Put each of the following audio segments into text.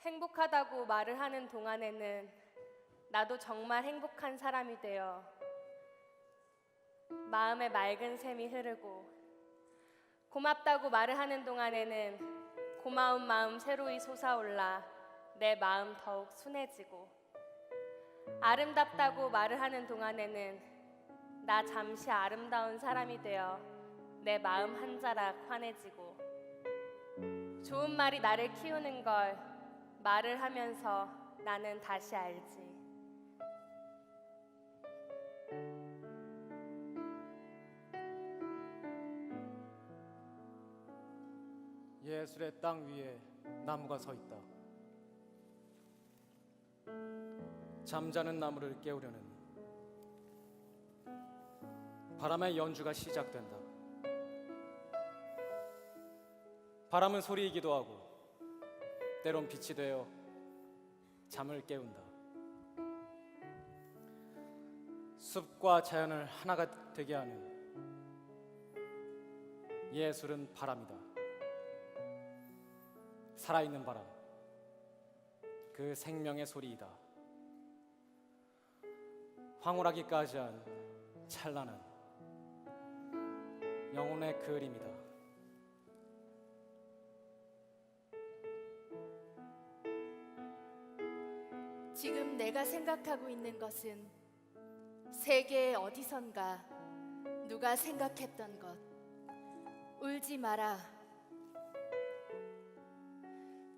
행복하다고 말을 하는 동안에는 나도 정말 행복한 사람이 되어 마음에 맑은 샘이 흐르고, 고맙다고 말을 하는 동안에는 고마운 마음 새로이 솟아올라 내 마음 더욱 순해지고, 아름답다고 말을 하는 동안에는 나 잠시 아름다운 사람이 되어 내 마음 한 자락 환해지고, 좋은 말이 나를 키우는 걸 말을 하면서 나는 다시 알지. 예술의 땅 위에 나무가 서 있다. 잠자는 나무를 깨우려는 바람의 연주가 시작된다. 바람은 소리이기도 하고 때론 빛이 되어 잠을 깨운다. 숲과 자연을 하나가 되게 하는 예술은 바람이다. 살아있는 바람, 그 생명의 소리이다. 황홀하기까지 한 찬란한 영혼의 그림이다. 지금 내가 생각하고 있는 것은 세계의 어디선가 누가 생각했던 것. 울지 마라.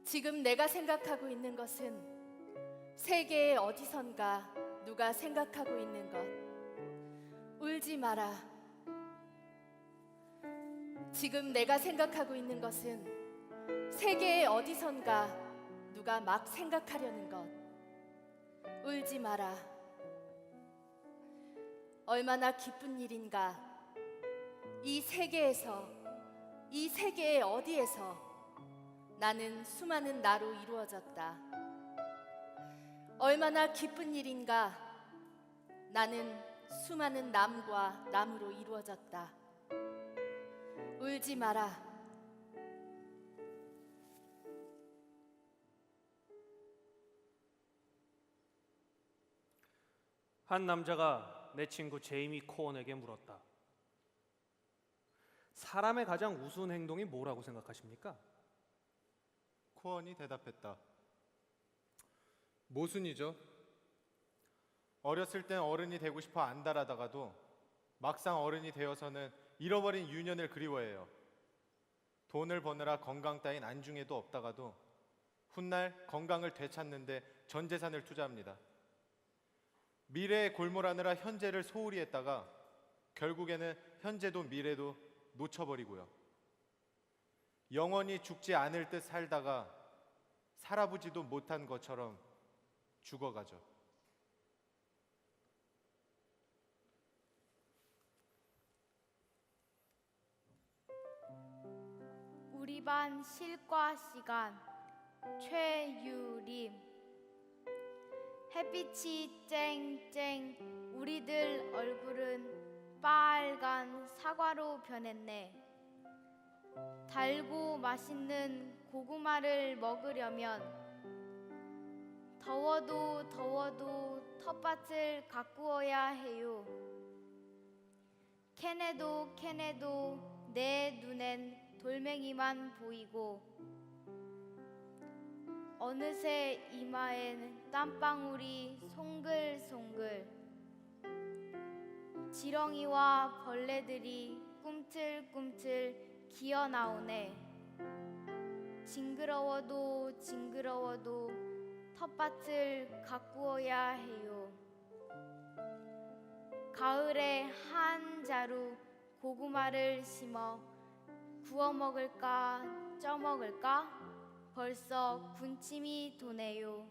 지금 내가 생각하고 있는 것은 세계의 어디선가 누가 생각하고 있는 것. 울지 마라. 지금 내가 생각하고 있는 것은 세계의 어디선가 누가 막 생각하려는 것. 울지 마라. 얼마나 기쁜 일인가. 이 세계에서, 이 세계의 어디에서 나는 수많은 나로 이루어졌다. 얼마나 기쁜 일인가. 나는 수많은 남과 남으로 이루어졌다. 울지 마라. 한 남자가 내 친구 제이미 코언에게 물었다. 사람의 가장 우스운 행동이 뭐라고 생각하십니까? 코언이 대답했다. 모순이죠. 어렸을 땐 어른이 되고 싶어 안달하다가도 막상 어른이 되어서는 잃어버린 유년을 그리워해요. 돈을 버느라 건강 따윈 안중에도 없다가도 훗날 건강을 되찾는데 전 재산을 투자합니다. 미래에 골몰하느라 현재를 소홀히 했다가 결국에는 현재도 미래도 놓쳐버리고요. 영원히 죽지 않을 듯 살다가 살아보지도 못한 것처럼 죽어가죠. 우리 반 실과 시간. 최유림. 햇빛이 쨍쨍. 우리들 얼굴은 빨간 사과로 변했네. 달고 맛있는 고구마를 먹으려면 더워도 더워도 텃밭을 가꾸어야 해요. 캔에도 캔에도 내 눈엔 돌멩이만 보이고, 어느새 이마엔 땀방울이 송글송글. 지렁이와 벌레들이 꿈틀꿈틀 기어나오네. 징그러워도 징그러워도 텃밭을 가꾸어야 해요. 가을에 한 자루 고구마를 심어 구워 먹을까 쪄 먹을까 벌써 군침이 도네요.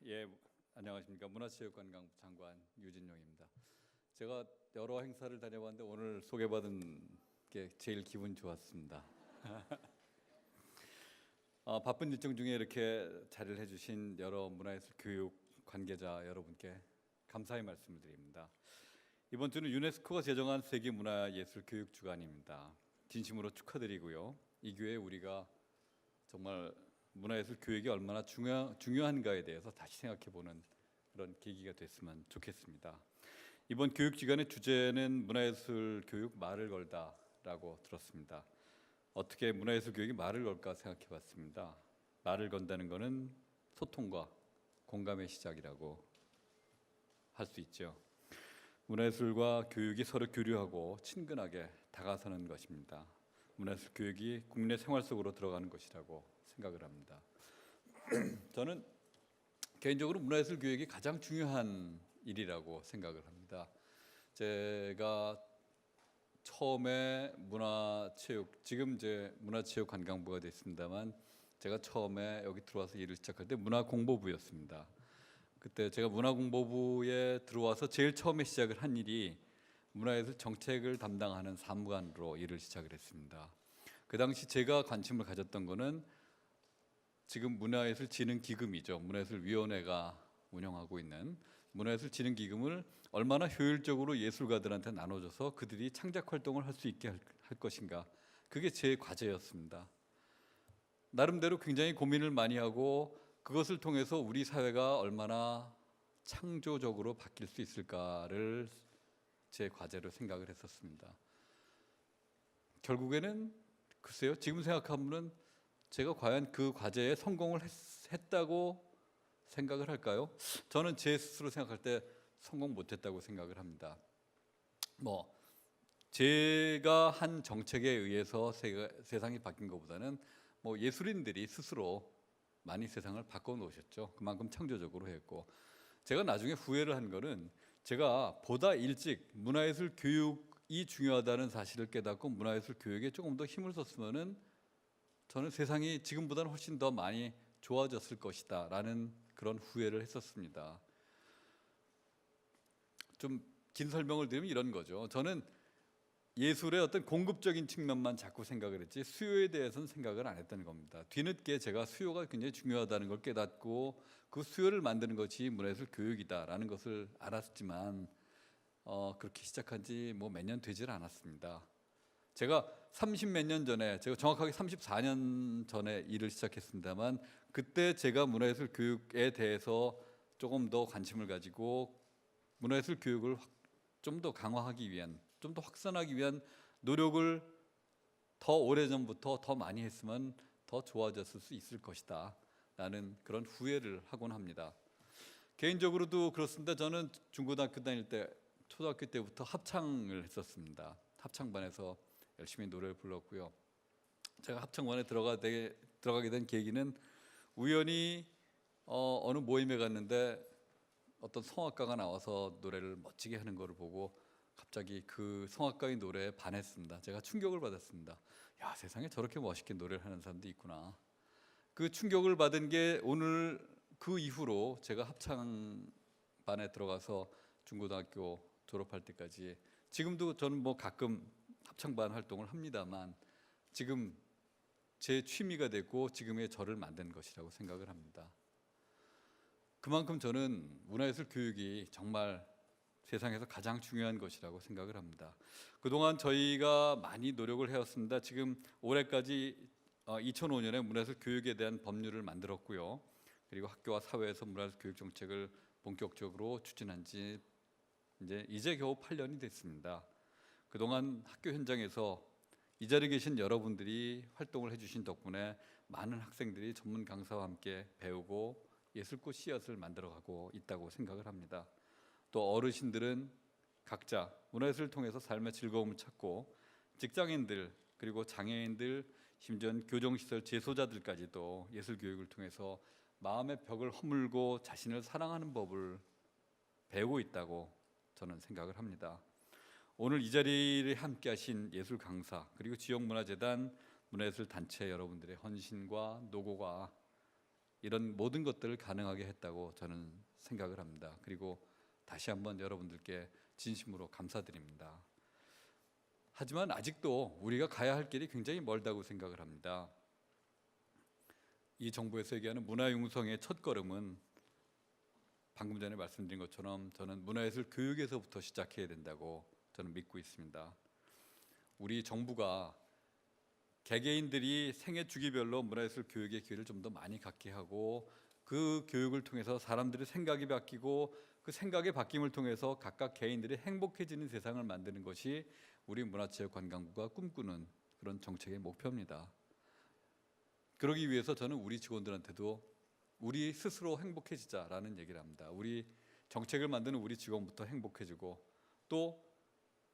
예, 안녕하십니까. 문화체육관광부 장관 유진용입니다. 제가 여러 행사를 다녀봤는데 오늘 소개받은 게 제일 기분 좋았습니다. 바쁜 일정 중에 이렇게 자리를 해주신 여러 문화예술 교육 관계자 여러분께 감사의 말씀을 드립니다. 이번 주는 유네스코가 제정한 세계문화예술 교육 주간입니다. 진심으로 축하드리고요. 이 기회에 우리가 정말 문화예술 교육이 얼마나 중요한가에 대해서 다시 생각해보는 그런 계기가 됐으면 좋겠습니다. 이번 교육 기간의 주제는 문화예술 교육 말을 걸다라고 들었습니다. 어떻게 문화예술 교육이 말을 걸까 생각해봤습니다. 말을 건다는 것은 소통과 공감의 시작이라고 할 수 있죠. 문화예술과 교육이 서로 교류하고 친근하게 다가서는 것입니다. 문화예술 교육이 국내 생활 속으로 들어가는 것이라고 생각을 합니다. 저는 개인적으로 문화예술 교육이 가장 중요한 일이라고 생각을 합니다. 제가 처음에 문화체육, 지금 이제 문화체육관광부가 됐습니다만 제가 처음에 여기 들어와서 일을 시작할 때 문화공보부였습니다. 그때 제가 문화공보부에 들어와서 제일 처음에 시작을 한 일이 문화예술 정책을 담당하는 사무관으로 일을 시작을 했습니다. 그 당시 제가 관심을 가졌던 거는 지금 문화예술진흥기금이죠. 문화예술위원회가 운영하고 있는 문화예술진흥기금을 얼마나 효율적으로 예술가들한테 나눠줘서 그들이 창작 활동을 할 수 있게 할 것인가. 그게 제 과제였습니다. 나름대로 굉장히 고민을 많이 하고 그것을 통해서 우리 사회가 얼마나 창조적으로 바뀔 수 있을까를 제 과제로 생각을 했었습니다. 결국에는 글쎄요, 지금 생각하면 제가 과연 그 과제에 성공을 했다고 생각을 할까요? 저는 제 스스로 생각할 때 성공 못했다고 생각을 합니다. 제가 한 정책에 의해서 세상이 바뀐 것보다는 예술인들이 스스로 많이 세상을 바꿔 놓으셨죠. 그만큼 창조적으로 했고, 제가 나중에 후회를 한 거는 제가 보다 일찍 문화예술 교육이 중요하다는 사실을 깨닫고 문화예술 교육에 조금 더 힘을 썼으면은 저는 세상이 지금보다는 훨씬 더 많이 좋아졌을 것이다 라는 그런 후회를 했었습니다. 좀 긴 설명을 드리면 이런 거죠. 저는 예술의 어떤 공급적인 측면만 자꾸 생각을 했지 수요에 대해서는 생각을 안 했다는 겁니다. 뒤늦게 제가 수요가 굉장히 중요하다는 걸 깨닫고 그 수요를 만드는 것이 문화예술 교육이다라는 것을 알았지만 그렇게 시작한 지 몇 년 되질 않았습니다. 제가 30몇 년 전에, 제가 정확하게 34년 전에 일을 시작했습니다만 그때 제가 문화예술 교육에 대해서 조금 더 관심을 가지고 문화예술 교육을 좀 더 강화하기 위한, 좀 더 확산하기 위한 노력을 더 오래전부터 더 많이 했으면 더 좋아졌을 수 있을 것이다 라는 그런 후회를 하곤 합니다. 개인적으로도 그렇습니다. 저는 중고등학교 다닐 때, 초등학교 때부터 합창을 했었습니다. 합창반에서 열심히 노래를 불렀고요. 제가 합창반에 들어가게 된 계기는 우연히 어느 모임에 갔는데 어떤 성악가가 나와서 노래를 멋지게 하는 것을 보고 갑자기 그 성악가의 노래에 반했습니다. 제가 충격을 받았습니다. 야, 세상에 저렇게 멋있게 노래를 하는 사람도 있구나. 그 충격을 받은 게 오늘 그 이후로 제가 합창반에 들어가서 중고등학교 졸업할 때까지, 지금도 저는 가끔 합창반 활동을 합니다만 지금 제 취미가 됐고 지금의 저를 만든 것이라고 생각을 합니다. 그만큼 저는 문화예술 교육이 정말 세상에서 가장 중요한 것이라고 생각을 합니다. 그동안 저희가 많이 노력을 해왔습니다. 지금 올해까지 2005년에 문화예술 교육에 대한 법률을 만들었고요. 그리고 학교와 사회에서 문화예술 교육 정책을 본격적으로 추진한 지 이제 겨우 8년이 됐습니다. 그동안 학교 현장에서 이 자리에 계신 여러분들이 활동을 해주신 덕분에 많은 학생들이 전문 강사와 함께 배우고 예술꽃 씨앗을 만들어가고 있다고 생각을 합니다. 또 어르신들은 각자 문화예술을 통해서 삶의 즐거움을 찾고 직장인들 그리고 장애인들 심지어 교정시설 재소자들까지도 예술교육을 통해서 마음의 벽을 허물고 자신을 사랑하는 법을 배우고 있다고 저는 생각을 합니다. 오늘 이 자리에 함께 하신 예술 강사 그리고 지역문화재단 문화예술 단체 여러분들의 헌신과 노고가 이런 모든 것들을 가능하게 했다고 저는 생각을 합니다. 그리고 다시 한번 여러분들께 진심으로 감사드립니다. 하지만 아직도 우리가 가야 할 길이 굉장히 멀다고 생각을 합니다. 이 정부에서 얘기하는 문화융성의 첫걸음은 방금 전에 말씀드린 것처럼 저는 문화예술 교육에서부터 시작해야 된다고 저는 믿고 있습니다. 우리 정부가 개개인들이 생애 주기별로 문화예술 교육의 기회를 좀 더 많이 갖게 하고 그 교육을 통해서 사람들의 생각이 바뀌고 그 생각의 바뀜을 통해서 각각 개인들이 행복해지는 세상을 만드는 것이 우리 문화체육관광부가 꿈꾸는 그런 정책의 목표입니다. 그러기 위해서 저는 우리 직원들한테도 우리 스스로 행복해지자라는 얘기를 합니다. 우리 정책을 만드는 우리 직원부터 행복해지고 또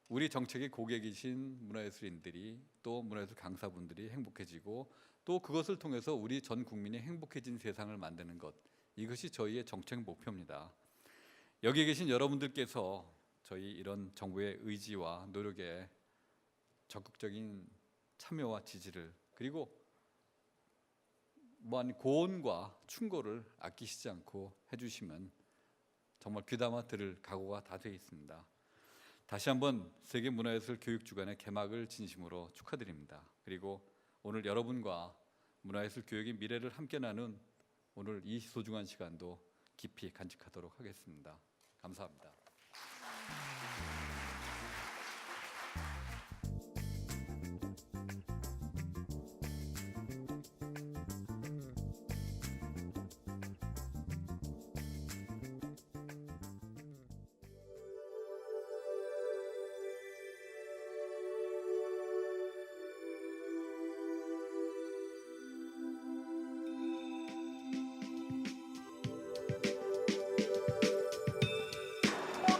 우리 정책의 고객이신 문화예술인들이 또 문화예술 강사분들이 행복해지고 또 그것을 통해서 우리 전 국민이 행복해진 세상을 만드는 것, 이것이 저희의 정책 목표입니다. 여기 계신 여러분들께서 저희 이런 정부의 의지와 노력에 적극적인 참여와 지지를 그리고 무한 고언과 충고를 아끼시지 않고 해주시면 정말 귀담아 들을 각오가 다 되어 있습니다. 다시 한번 세계문화예술 교육주간의 개막을 진심으로 축하드립니다. 그리고 오늘 여러분과 문화예술 교육의 미래를 함께 나눈 오늘 이 소중한 시간도 깊이 간직하도록 하겠습니다. 감사합니다.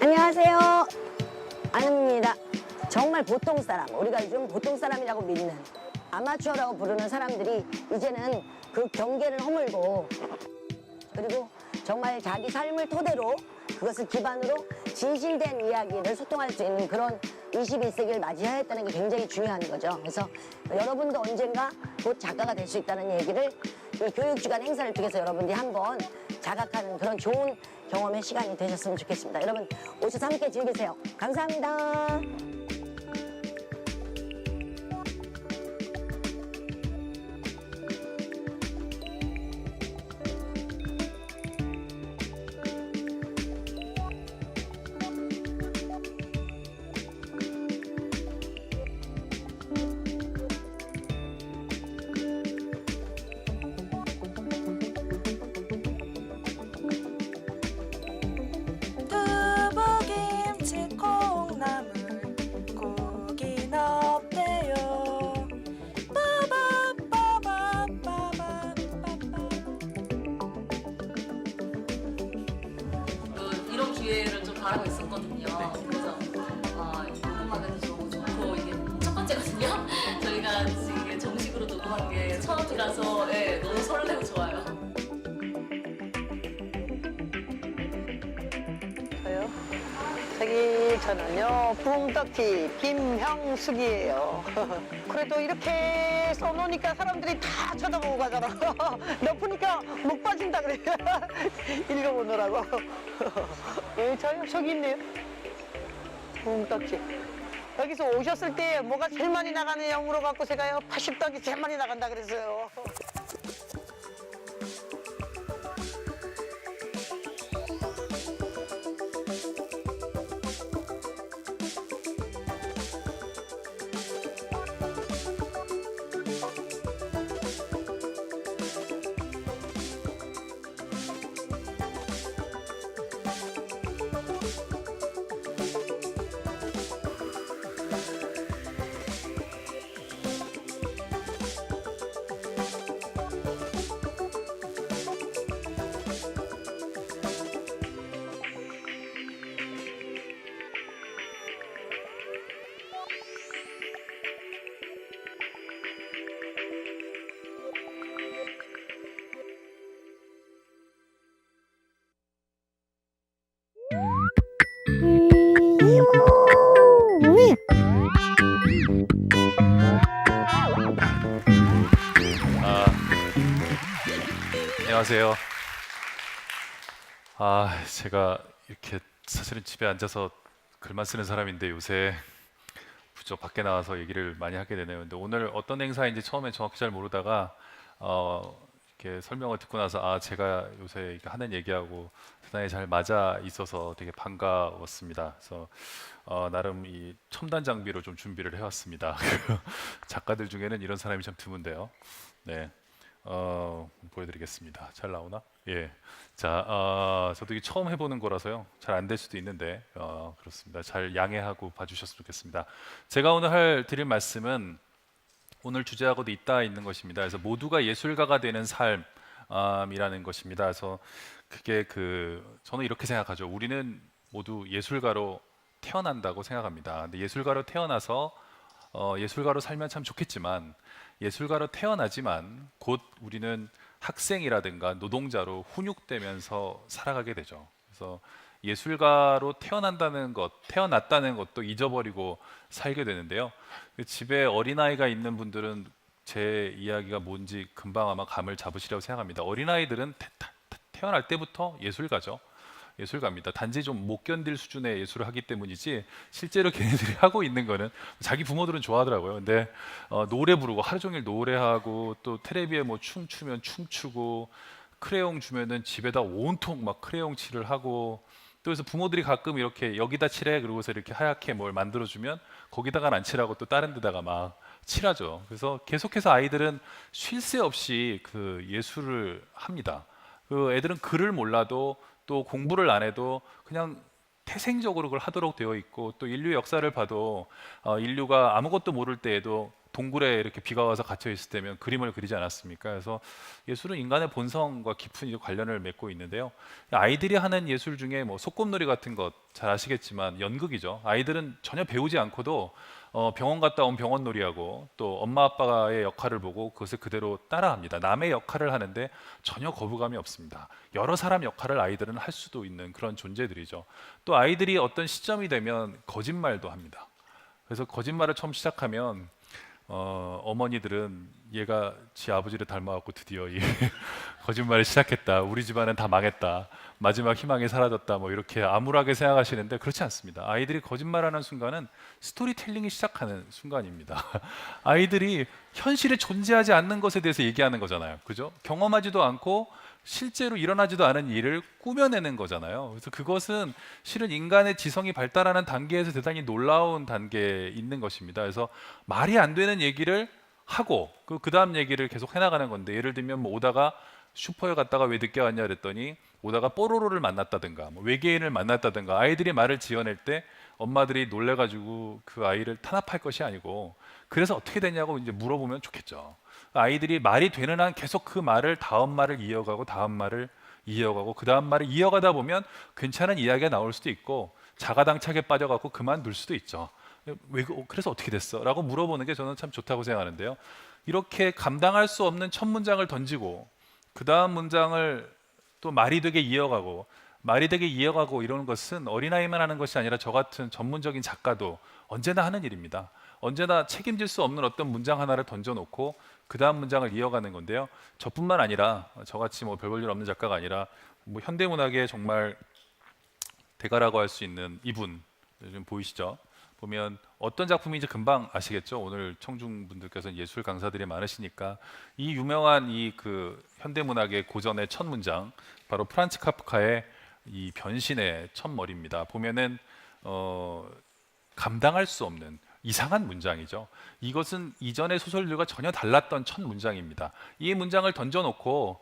안녕하세요. 아닙니다. 정말 보통 사람, 우리가 요즘 보통 사람이라고 믿는 아마추어라고 부르는 사람들이 이제는 그 경계를 허물고 그리고 정말 자기 삶을 토대로 그것을 기반으로 진실된 이야기를 소통할 수 있는 그런 21세기를 맞이하였다는 게 굉장히 중요한 거죠. 그래서 여러분도 언젠가 곧 작가가 될 수 있다는 얘기를 이 교육주간 행사를 통해서 여러분들이 한번 자각하는 그런 좋은 경험의 시간이 되셨으면 좋겠습니다. 여러분 오셔서 함께 즐기세요. 감사합니다. 두부김치 콩나물 고기는 없대요. 빠바빠바빠바빠. 이런 기회를 좀 바라고 있었거든요. 그래서 녹음하기도 너무 좋고 이게 첫 번째거든요. 저희가 지금 정식으로 녹음한 게 처음이라서 네, 너무 설레고 좋아요. 저는요 붕떡튀 김형숙이에요. 그래도 이렇게 써놓으니까 사람들이 다 쳐다보고 가잖아. 높으니까 목 빠진다 그래. 읽어보느라고. 저요 저기 있네요. 붕떡튀. 여기서 오셨을 때 뭐가 제일 많이 나가느냐 물어갖고 제가요 80떡이 제일 많이 나간다 그랬어요. 안녕하세요. 제가 이렇게 사실은 집에 앉아서 글만 쓰는 사람인데 요새 부쩍 밖에 나와서 얘기를 많이 하게 되네요. 근데 오늘 어떤 행사인지 처음에 정확히 잘 모르다가 이렇게 설명을 듣고 나서 제가 요새 이렇게 하는 얘기하고 대단히 잘 맞아 있어서 되게 반가웠습니다. 그래서 나름 이 첨단 장비로 좀 준비를 해왔습니다. 작가들 중에는 이런 사람이 참 드문데요. 네, 보여드리겠습니다. 잘 나오나? 예. 자, 저도 이게 처음 해보는 거라서요. 잘 안 될 수도 있는데 그렇습니다. 잘 양해하고 봐주셨으면 좋겠습니다. 제가 오늘 드릴 말씀은 오늘 주제하고도 잇따 있는 것입니다. 그래서 모두가 예술가가 되는 삶이라는 것입니다. 그래서 그게 저는 이렇게 생각하죠. 우리는 모두 예술가로 태어난다고 생각합니다. 근데 예술가로 태어나서 예술가로 살면 참 좋겠지만 예술가로 태어나지만 곧 우리는 학생이라든가 노동자로 훈육되면서 살아가게 되죠. 그래서 예술가로 태어났다는 것도 잊어버리고 살게 되는데요. 집에 어린아이가 있는 분들은 제 이야기가 뭔지 금방 아마 감을 잡으시라고 생각합니다. 어린아이들은 태어날 때부터 예술가죠. 예술가입니다. 단지 좀 못 견딜 수준의 예술을 하기 때문이지 실제로 걔네들이 하고 있는 거는 자기 부모들은 좋아하더라고요. 근데 노래 부르고 하루 종일 노래하고 또 텔레비에 뭐 춤추면 춤추고 크레용 주면은 집에다 온통 막 크레용 칠을 하고 또 그래서 부모들이 가끔 이렇게 여기다 칠해 그러고서 이렇게 하얗게 뭘 만들어주면 거기다가는 안 칠하고 또 다른 데다가 막 칠하죠. 그래서 계속해서 아이들은 쉴 새 없이 예술을 합니다. 애들은 글을 몰라도 또 공부를 안 해도 그냥 태생적으로 그걸 하도록 되어 있고 또 인류 역사를 봐도 인류가 아무것도 모를 때에도 동굴에 이렇게 비가 와서 갇혀 있을 때면 그림을 그리지 않았습니까? 그래서 예술은 인간의 본성과 깊은 관련을 맺고 있는데요. 아이들이 하는 예술 중에 뭐 소꿉놀이 같은 것 잘 아시겠지만 연극이죠. 아이들은 전혀 배우지 않고도 병원 갔다 온 병원놀이하고 또 엄마 아빠의 역할을 보고 그것을 그대로 따라합니다. 남의 역할을 하는데 전혀 거부감이 없습니다. 여러 사람 역할을 아이들은 할 수도 있는 그런 존재들이죠. 또 아이들이 어떤 시점이 되면 거짓말도 합니다. 그래서 거짓말을 처음 시작하면 어머니들은 얘가 지 아버지를 닮아갖고 드디어 이 거짓말을 시작했다. 우리 집안은 다 망했다. 마지막 희망이 사라졌다. 뭐 이렇게 암울하게 생각하시는데 그렇지 않습니다. 아이들이 거짓말하는 순간은 스토리텔링이 시작하는 순간입니다. 아이들이 현실에 존재하지 않는 것에 대해서 얘기하는 거잖아요. 그죠? 경험하지도 않고 실제로 일어나지도 않은 일을 꾸며내는 거잖아요. 그래서 그것은 실은 인간의 지성이 발달하는 단계에서 대단히 놀라운 단계에 있는 것입니다. 그래서 말이 안 되는 얘기를 하고 그 다음 얘기를 계속 해나가는 건데 예를 들면 뭐 오다가 슈퍼에 갔다가 왜 늦게 왔냐 그랬더니 오다가 뽀로로를 만났다든가 뭐 외계인을 만났다든가 아이들이 말을 지어낼 때 엄마들이 놀래가지고 그 아이를 탄압할 것이 아니고 그래서 어떻게 되냐고 이제 물어보면 좋겠죠. 아이들이 말이 되는 한 계속 그 말을 다음 말을 이어가고 다음 말을 이어가고 그 다음 말을 이어가다 보면 괜찮은 이야기가 나올 수도 있고 자가당착에 빠져갖고 그만둘 수도 있죠. 그래서 어떻게 됐어? 라고 물어보는 게 저는 참 좋다고 생각하는데요. 이렇게 감당할 수 없는 첫 문장을 던지고 그 다음 문장을 또 말이 되게 이어가고 이러는 것은 어린아이만 하는 것이 아니라 저 같은 전문적인 작가도 언제나 하는 일입니다. 언제나 책임질 수 없는 어떤 문장 하나를 던져놓고 그 다음 문장을 이어가는 건데요. 저뿐만 아니라 저같이 뭐 별 볼 일 없는 작가가 아니라 뭐 현대문학의 정말 대가라고 할 수 있는 이분 좀 보이시죠? 보면 어떤 작품인지 금방 아시겠죠? 오늘 청중분들께서는 예술 강사들이 많으시니까 이 유명한 현대문학의 고전의 첫 문장 바로 프란츠 카프카의 이 변신의 첫머리입니다. 보면은 감당할 수 없는 이상한 문장이죠. 이것은 이전의 소설들과 전혀 달랐던 첫 문장입니다. 이 문장을 던져놓고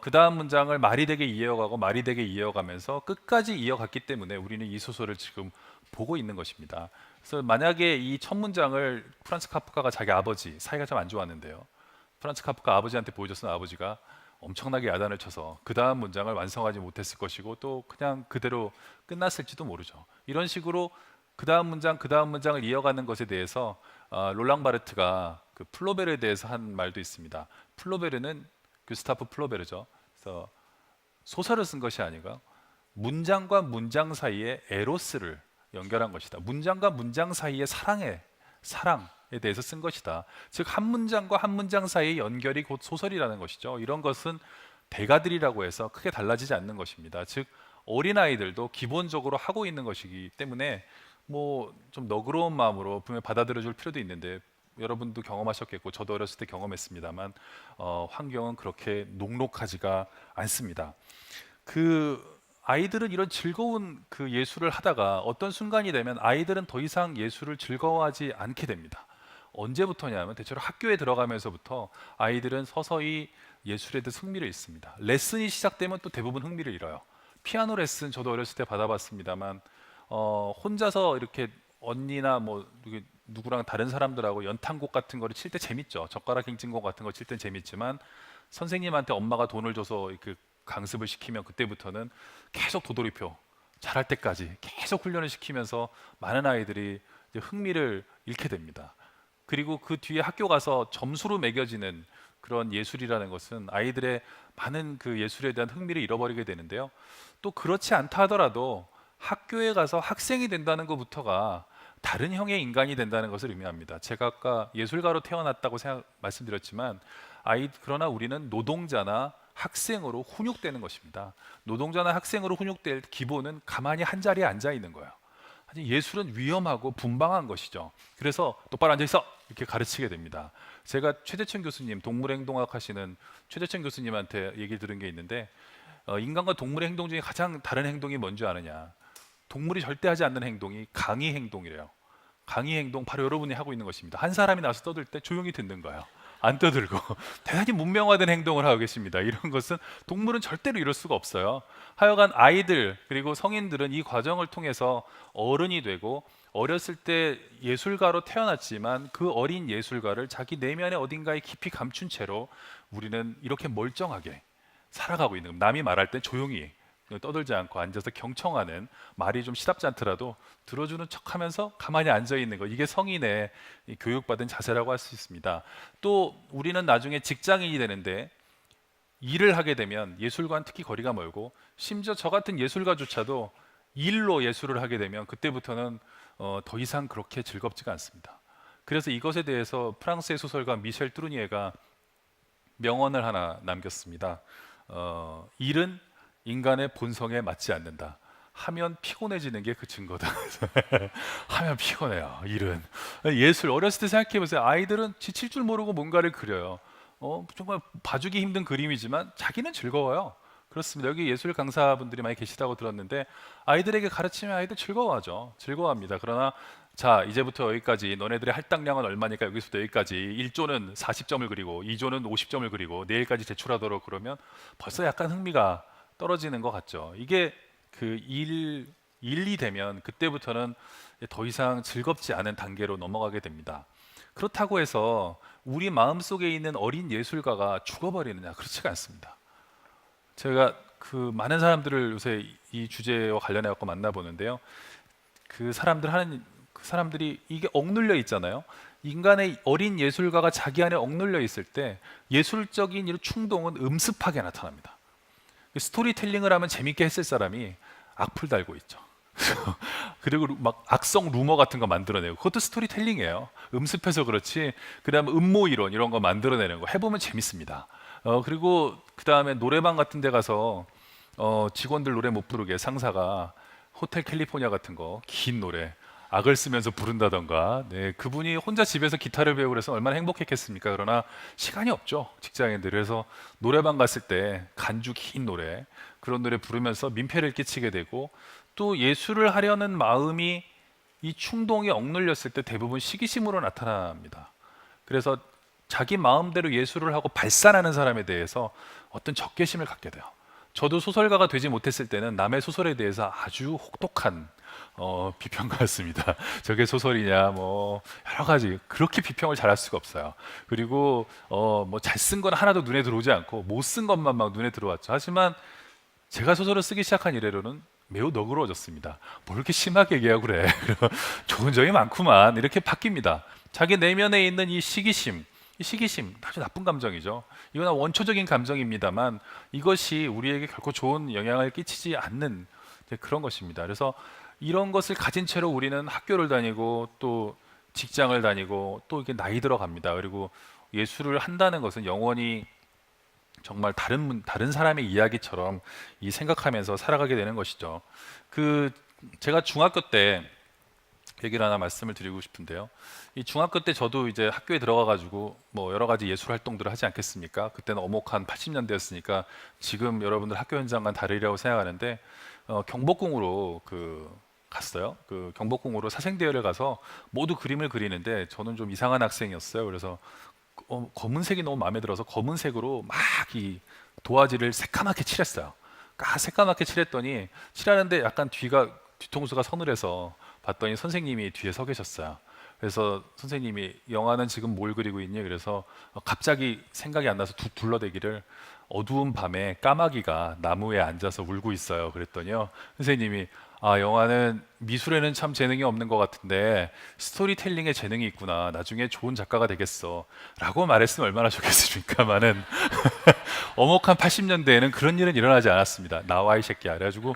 그 다음 문장을 말이 되게 이어가고 말이 되게 이어가면서 끝까지 이어갔기 때문에 우리는 이 소설을 지금 보고 있는 것입니다. 그래서 만약에 이 첫 문장을 프란츠 카프카가 자기 아버지 사이가 좀 안 좋았는데요. 프란츠 카프카 아버지한테 보여줬으면 아버지가 엄청나게 야단을 쳐서 그 다음 문장을 완성하지 못했을 것이고 또 그냥 그대로 끝났을지도 모르죠. 이런 식으로 그 다음 문장을 이어가는 것에 대해서 롤랑 바르트가 그 플로베르에 대해서 한 말도 있습니다. 플로베르는 구스타프 플로베르죠. 그래서 소설을 쓴 것이 아니라 문장과 문장 사이에 에로스를 연결한 것이다. 문장과 문장 사이의 사랑에 대해서 쓴 것이다. 즉 한 문장과 한 문장 사이의 연결이 곧 소설이라는 것이죠. 이런 것은 대가들이라고 해서 크게 달라지지 않는 것입니다. 즉 어린아이들도 기본적으로 하고 있는 것이기 때문에 뭐 좀 너그러운 마음으로 분명히 받아들여 줄 필요도 있는데, 여러분도 경험하셨겠고 저도 어렸을 때 경험했습니다만 환경은 그렇게 녹록하지가 않습니다. 그 아이들은 이런 즐거운 그 예술을 하다가 어떤 순간이 되면 아이들은 더 이상 예술을 즐거워하지 않게 됩니다. 언제부터냐면 대체로 학교에 들어가면서부터 아이들은 서서히 예술에 대해서 흥미를 잃습니다. 레슨이 시작되면 또 대부분 흥미를 잃어요. 피아노 레슨 저도 어렸을 때 받아봤습니다만 혼자서 이렇게 언니나 뭐 누구랑 다른 사람들하고 연탄곡 같은 거를 칠 때 재밌죠. 젓가락 행진곡 같은 거 칠 때 재밌지만 선생님한테 엄마가 돈을 줘서 그 강습을 시키면 그때부터는 계속 도돌이표 잘할 때까지 계속 훈련을 시키면서 많은 아이들이 이제 흥미를 잃게 됩니다. 그리고 그 뒤에 학교 가서 점수로 매겨지는 그런 예술이라는 것은 아이들의 많은 그 예술에 대한 흥미를 잃어버리게 되는데요. 또 그렇지 않다 하더라도 학교에 가서 학생이 된다는 것부터가 다른 형의 인간이 된다는 것을 의미합니다. 제가 아까 예술가로 태어났다고 말씀드렸지만 그러나 우리는 노동자나 학생으로 훈육되는 것입니다. 노동자나 학생으로 훈육될 기본은 가만히 한 자리에 앉아 있는 거예요. 예술은 위험하고 분방한 것이죠. 그래서 똑바로 앉아 있어 이렇게 가르치게 됩니다. 제가 최대천 교수님, 동물행동학 하시는 최대천 교수님한테 얘기 들은 게 있는데 인간과 동물의 행동 중에 가장 다른 행동이 뭔지 아느냐? 동물이 절대 하지 않는 행동이 강의 행동이래요. 강의 행동 바로 여러분이 하고 있는 것입니다. 한 사람이 나와서 떠들 때 조용히 듣는 거예요. 안 떠들고 대단히 문명화된 행동을 하고 계십니다. 이런 것은 동물은 절대로 이럴 수가 없어요. 하여간 아이들 그리고 성인들은 이 과정을 통해서 어른이 되고 어렸을 때 예술가로 태어났지만 그 어린 예술가를 자기 내면의 어딘가에 깊이 감춘 채로 우리는 이렇게 멀쩡하게 살아가고 있는 겁니다. 남이 말할 때 조용히 떠들지 않고 앉아서 경청하는, 말이 좀 시답지 않더라도 들어주는 척하면서 가만히 앉아 있는 거, 이게 성인의 교육받은 자세라고 할 수 있습니다. 또 우리는 나중에 직장인이 되는데 일을 하게 되면 예술과는 특히 거리가 멀고 심지어 저 같은 예술가조차도 일로 예술을 하게 되면 그때부터는 더 이상 그렇게 즐겁지가 않습니다. 그래서 이것에 대해서 프랑스의 소설가 미셸 뚜르니에가 명언을 하나 남겼습니다. 일은 인간의 본성에 맞지 않는다. 하면 피곤해지는 게 그 증거다. 하면 피곤해요. 일은. 예술 어렸을 때 생각해 보세요. 아이들은 지칠 줄 모르고 뭔가를 그려요. 정말 봐주기 힘든 그림이지만 자기는 즐거워요. 그렇습니다. 여기 예술 강사분들이 많이 계시다고 들었는데 아이들에게 가르치면 아이들 즐거워하죠. 즐거워합니다. 그러나 자, 이제부터 여기까지 너네들의 할당량은 얼마니까 여기서부터 여기까지 1조는 40점을 그리고 2조는 50점을 그리고 내일까지 제출하도록 그러면 벌써 약간 흥미가 떨어지는 것 같죠. 이게 그 일이 되면 그때부터는 더 이상 즐겁지 않은 단계로 넘어가게 됩니다. 그렇다고 해서 우리 마음속에 있는 어린 예술가가 죽어버리느냐? 그렇지가 않습니다. 제가 그 많은 사람들을 요새 이 주제와 관련해 갖고 만나보는데요. 그 사람들이 이게 억눌려 있잖아요. 인간의 어린 예술가가 자기 안에 억눌려 있을 때 예술적인 이런 충동은 음습하게 나타납니다. 스토리텔링을 하면 재밌게 했을 사람이 악플 달고 있죠. 그리고 막 악성 루머 같은 거 만들어내고 그것도 스토리텔링이에요. 음습해서 그렇지. 그다음에 음모 이론 이런 거 만들어내는 거 해보면 재밌습니다. 그리고 그다음에 노래방 같은 데 가서 직원들 노래 못 부르게 상사가 호텔 캘리포니아 같은 거 긴 노래 악을 쓰면서 부른다던가, 네, 그분이 혼자 집에서 기타를 배우고 그래서 얼마나 행복했겠습니까? 그러나 시간이 없죠, 직장인들. 그래서 노래방 갔을 때 간주 긴 노래, 그런 노래 부르면서 민폐를 끼치게 되고, 또 예술을 하려는 마음이 이 충동에 억눌렸을 때 대부분 시기심으로 나타납니다. 그래서 자기 마음대로 예술을 하고 발산하는 사람에 대해서 어떤 적개심을 갖게 돼요. 저도 소설가가 되지 못했을 때는 남의 소설에 대해서 아주 혹독한 비평가였습니다. 저게 소설이냐, 뭐 여러 가지 그렇게 비평을 잘할 수가 없어요. 그리고 뭐 잘 쓴 건 하나도 눈에 들어오지 않고 못 쓴 것만 막 눈에 들어왔죠. 하지만 제가 소설을 쓰기 시작한 이래로는 매우 너그러워졌습니다. 뭘 이렇게 심하게 얘기하고 그래? 좋은 점이 많구만. 이렇게 바뀝니다. 자기 내면에 있는 이 시기심, 아주 나쁜 감정이죠. 이건 원초적인 감정입니다만 이것이 우리에게 결코 좋은 영향을 끼치지 않는 그런 것입니다. 그래서 이런 것을 가진 채로 우리는 학교를 다니고 또 직장을 다니고 또 이렇게 나이 들어갑니다. 그리고 예술을 한다는 것은 영원히 정말 다른 사람의 이야기처럼 이 생각하면서 살아가게 되는 것이죠. 제가 중학교 때 얘기를 하나 말씀을 드리고 싶은데요. 이 중학교 때 저도 이제 학교에 들어가가지고 뭐 여러 가지 예술 활동들을 하지 않겠습니까? 그때는 어목한 80년대였으니까 지금 여러분들 학교 현장과는 다르리라고 생각하는데 경복궁으로 갔어요. 그 경복궁으로 사생대회를 가서 모두 그림을 그리는데 저는 좀 이상한 학생이었어요. 그래서 검은색이 너무 마음에 들어서 검은색으로 막 이 도화지를 새까맣게 칠했어요. 새까맣게 칠했더니 칠하는데 약간 뒤통수가 서늘해서 봤더니 선생님이 뒤에 서 계셨어요. 그래서 선생님이 영화는 지금 뭘 그리고 있니? 그래서 갑자기 생각이 안 나서 둘러대기를 어두운 밤에 까마귀가 나무에 앉아서 울고 있어요. 그랬더니요 선생님이 영화는 미술에는 참 재능이 없는 것 같은데 스토리텔링에 재능이 있구나. 나중에 좋은 작가가 되겠어. 라고 말했으면 얼마나 좋겠습니까마는 어목한 80년대에는 그런 일은 일어나지 않았습니다. 나와 이 새끼야. 그래가지고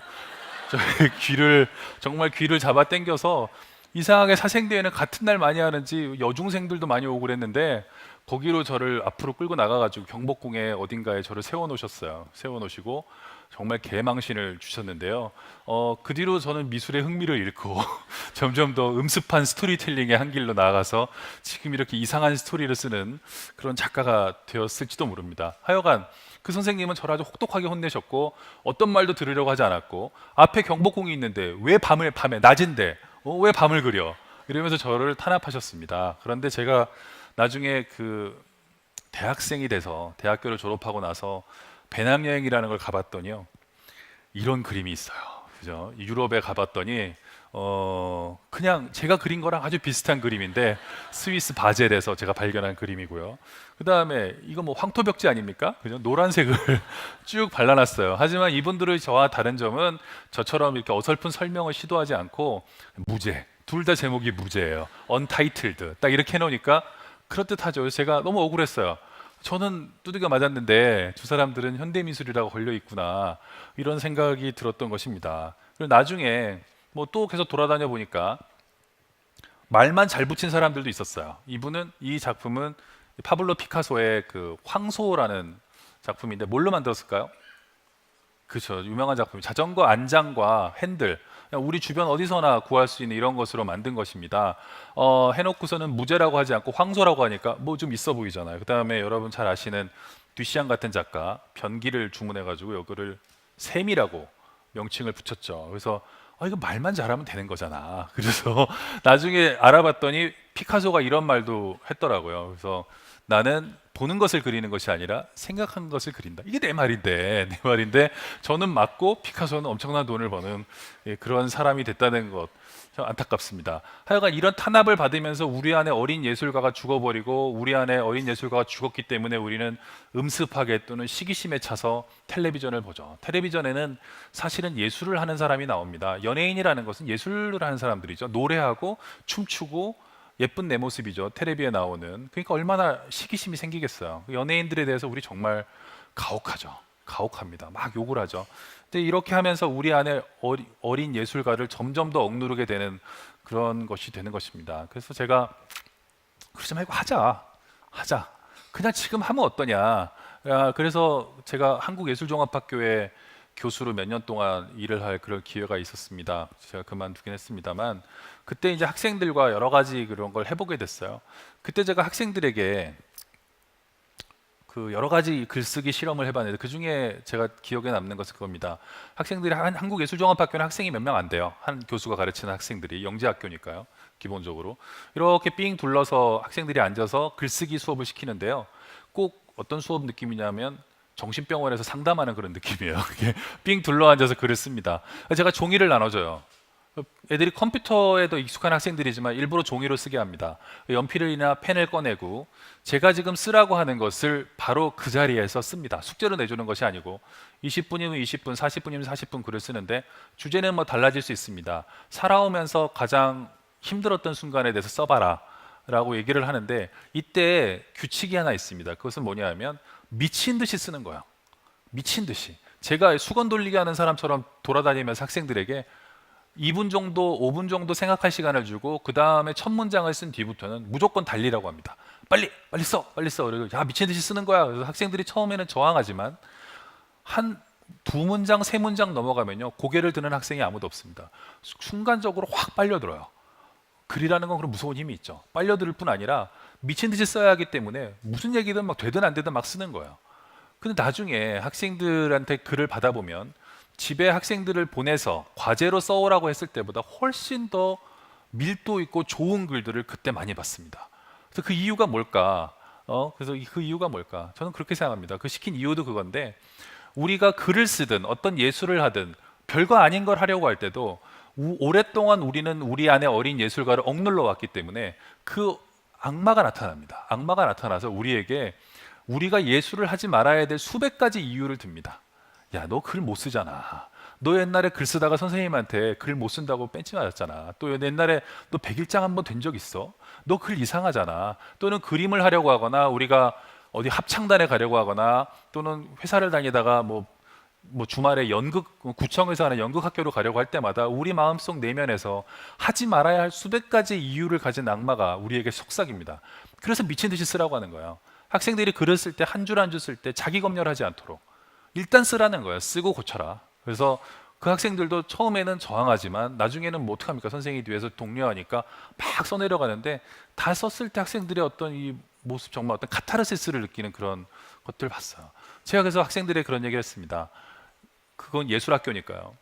정말 귀를 잡아 당겨서 이상하게 사생대회는 같은 날 많이 하는지 여중생들도 많이 오고 그랬는데 거기로 저를 앞으로 끌고 나가가지고 경복궁에 어딘가에 저를 세워놓으셨어요. 세워놓으시고 정말 개망신을 주셨는데요. 그 뒤로 저는 미술의 흥미를 잃고 점점 더 음습한 스토리텔링의 한 길로 나아가서 지금 이렇게 이상한 스토리를 쓰는 그런 작가가 되었을지도 모릅니다. 하여간 그 선생님은 저를 아주 혹독하게 혼내셨고 어떤 말도 들으려고 하지 않았고 앞에 경복궁이 있는데 왜 밤에 낮인데 왜 밤을 그려? 이러면서 저를 탄압하셨습니다. 그런데 제가 나중에 대학생이 돼서 대학교를 졸업하고 나서 배낭여행이라는 걸 가봤더니요 이런 그림이 있어요. 그죠? 유럽에 가봤더니 그냥 제가 그린 거랑 아주 비슷한 그림인데 스위스 바젤에서 제가 발견한 그림이고요. 그 다음에 이거 뭐 황토벽지 아닙니까? 그죠? 노란색을 쭉 발라놨어요. 하지만 이분들의 저와 다른 점은 저처럼 이렇게 어설픈 설명을 시도하지 않고 무제, 둘 다 제목이 무제예요. 언타이틀드 딱 이렇게 해놓으니까 그럴듯하죠. 제가 너무 억울했어요. 저는 두들겨 맞았는데 두 사람들은 현대미술이라고 걸려있구나 이런 생각이 들었던 것입니다. 그리고 나중에 뭐 또 계속 돌아다녀 보니까 말만 잘 붙인 사람들도 있었어요. 이 작품은 파블로 피카소의 황소라는 작품인데 뭘로 만들었을까요? 그렇죠. 유명한 작품. 자전거 안장과 핸들. 우리 주변 어디서나 구할 수 있는 이런 것으로 만든 것입니다. 해놓고서는 무제라고 하지 않고 황소라고 하니까 뭐 좀 있어 보이잖아요. 그 다음에 여러분 잘 아시는 듀시안 같은 작가 변기를 주문해가지고 이거를 셈이라고 명칭을 붙였죠. 그래서 이거 말만 잘하면 되는 거잖아. 그래서 나중에 알아봤더니 피카소가 이런 말도 했더라고요. 그래서 나는 보는 것을 그리는 것이 아니라 생각하는 것을 그린다. 이게 내 말인데 저는 맞고 피카소는 엄청난 돈을 버는 그런 사람이 됐다는 것 참 안타깝습니다. 하여간 이런 탄압을 받으면서 우리 안에 어린 예술가가 죽어버리고 우리 안에 어린 예술가가 죽었기 때문에 우리는 음습하게 또는 시기심에 차서 텔레비전을 보죠. 텔레비전에는 사실은 예술을 하는 사람이 나옵니다. 연예인이라는 것은 예술을 하는 사람들이죠. 노래하고 춤추고 예쁜 내 모습이죠. 텔레비에 나오는. 그러니까 얼마나 시기심이 생기겠어요. 연예인들에 대해서 우리 정말 가혹하죠. 가혹합니다. 막 욕을 하죠. 근데 이렇게 하면서 우리 안에 어린 예술가를 점점 더 억누르게 되는 그런 것이 되는 것입니다. 그래서 제가 그러지 말고 하자. 그냥 지금 하면 어떠냐. 그래서 제가 한국예술종합학교에 교수로 몇 년 동안 일을 할 그런 기회가 있었습니다. 제가 그만두긴 했습니다만 그때 이제 학생들과 여러 가지 그런 걸 해보게 됐어요. 그때 제가 학생들에게 여러 가지 글쓰기 실험을 해봤는데 그 중에 제가 기억에 남는 것은 그겁니다. 학생들이 한국예술종합학교는 학생이 몇 명 안 돼요. 한 교수가 가르치는 학생들이 영재학교니까요. 기본적으로 이렇게 삥 둘러서 학생들이 앉아서 글쓰기 수업을 시키는데요. 꼭 어떤 수업 느낌이냐면 정신병원에서 상담하는 그런 느낌이에요. 삥 둘러 앉아서 글을 씁니다. 제가 종이를 나눠줘요. 애들이 컴퓨터에도 익숙한 학생들이지만 일부러 종이로 쓰게 합니다. 연필이나 펜을 꺼내고 제가 지금 쓰라고 하는 것을 바로 그 자리에서 씁니다. 숙제로 내주는 것이 아니고 20분이면 20분, 40분이면 40분 글을 쓰는데 주제는 뭐 달라질 수 있습니다. 살아오면서 가장 힘들었던 순간에 대해서 써봐라 라고 얘기를 하는데 이때 규칙이 하나 있습니다. 그것은 뭐냐면 미친 듯이 쓰는 거예요. 미친 듯이. 제가 수건 돌리기 하는 사람처럼 돌아다니면서 학생들에게 2분 정도, 5분 정도 생각할 시간을 주고 그 다음에 첫 문장을 쓴 뒤부터는 무조건 달리라고 합니다. 빨리 빨리 써. 그리고 야 미친 듯이 쓰는 거야. 그래서 학생들이 처음에는 저항하지만 한 두 문장, 세 문장 넘어가면요 고개를 드는 학생이 아무도 없습니다. 순간적으로 확 빨려들어요. 글이라는 건 그런 무서운 힘이 있죠. 빨려들 뿐 아니라 미친 듯이 써야 하기 때문에 무슨 얘기든 막 되든 안 되든 막 쓰는 거예요. 근데 나중에 학생들한테 글을 받아보면 집에 학생들을 보내서 과제로 써오라고 했을 때보다 훨씬 더 밀도 있고 좋은 글들을 그때 많이 봤습니다. 그래서 그 이유가 뭘까? 그래서 그 이유가 뭘까? 저는 그렇게 생각합니다. 그 시킨 이유도 그건데 우리가 글을 쓰든 어떤 예술을 하든 별거 아닌 걸 하려고 할 때도 오랫동안 우리는 우리 안에 어린 예술가를 억눌러 왔기 때문에 그 악마가 나타납니다. 악마가 나타나서 우리에게 우리가 예술을 하지 말아야 될 수백 가지 이유를 듭니다. 야, 너 글 못 쓰잖아. 너 옛날에 글 쓰다가 선생님한테 글 못 쓴다고 뺀치 맞았잖아. 또 옛날에 너 백일장 한번 된 적 있어? 너 글 이상하잖아. 또는 그림을 하려고 하거나 우리가 어디 합창단에 가려고 하거나 또는 회사를 다니다가 뭐 주말에 연극 구청에서 하는 연극 학교로 가려고 할 때마다 우리 마음속 내면에서 하지 말아야 할 수백 가지 이유를 가진 악마가 우리에게 속삭입니다. 그래서 미친 듯이 쓰라고 하는 거예요. 학생들이 글을 쓸 때 한 줄 한 줄 쓸 때 자기 검열하지 않도록 일단 쓰라는 거예요. 쓰고 고쳐라. 그래서 그 학생들도 처음에는 저항하지만 나중에는 뭐 어떡합니까? 선생님이 뒤에서 독려하니까 막 써내려가는데 다 썼을 때 학생들의 어떤 이 모습 정말 어떤 카타르시스를 느끼는 그런 것들 봤어요. 제가 그래서 학생들의 그런 얘기를 했습니다. 그건 예술학교니까요.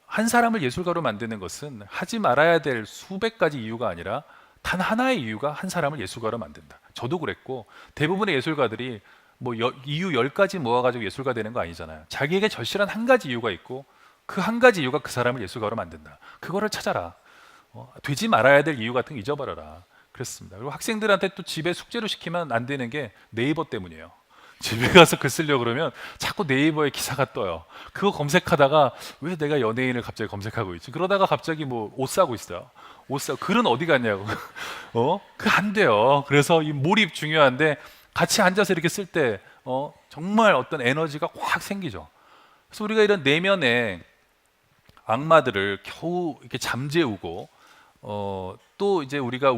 한 사람을 예술가로 만드는 것은 하지 말아야 될 수백 가지 이유가 아니라 단 하나의 이유가 한 사람을 예술가로 만든다. 저도 그랬고 대부분의 예술가들이 뭐 이유 10가지 모아가지고 예술가 되는 거 아니잖아요. 자기에게 절실한 한 가지 이유가 있고 그 한 가지 이유가 그 사람을 예술가로 만든다. 그거를 찾아라. 되지 말아야 될 이유 같은 거 잊어버려라. 그랬습니다. 그리고 학생들한테 또 집에 숙제로 시키면 안 되는 게 네이버 때문이에요. 집에 가서 글 쓰려고 그러면 자꾸 네이버에 기사가 떠요. 그거 검색하다가 왜 내가 연예인을 갑자기 검색하고 있지? 그러다가 갑자기 뭐 옷 사고 있어요. 글은 어디 갔냐고. 그 안 돼요. 그래서 이 몰입 중요한데 같이 앉아서 이렇게 쓸 때 정말 어떤 에너지가 확 생기죠. 그래서 우리가 이런 내면의 악마들을 겨우 이렇게 잠재우고 또 이제 우리가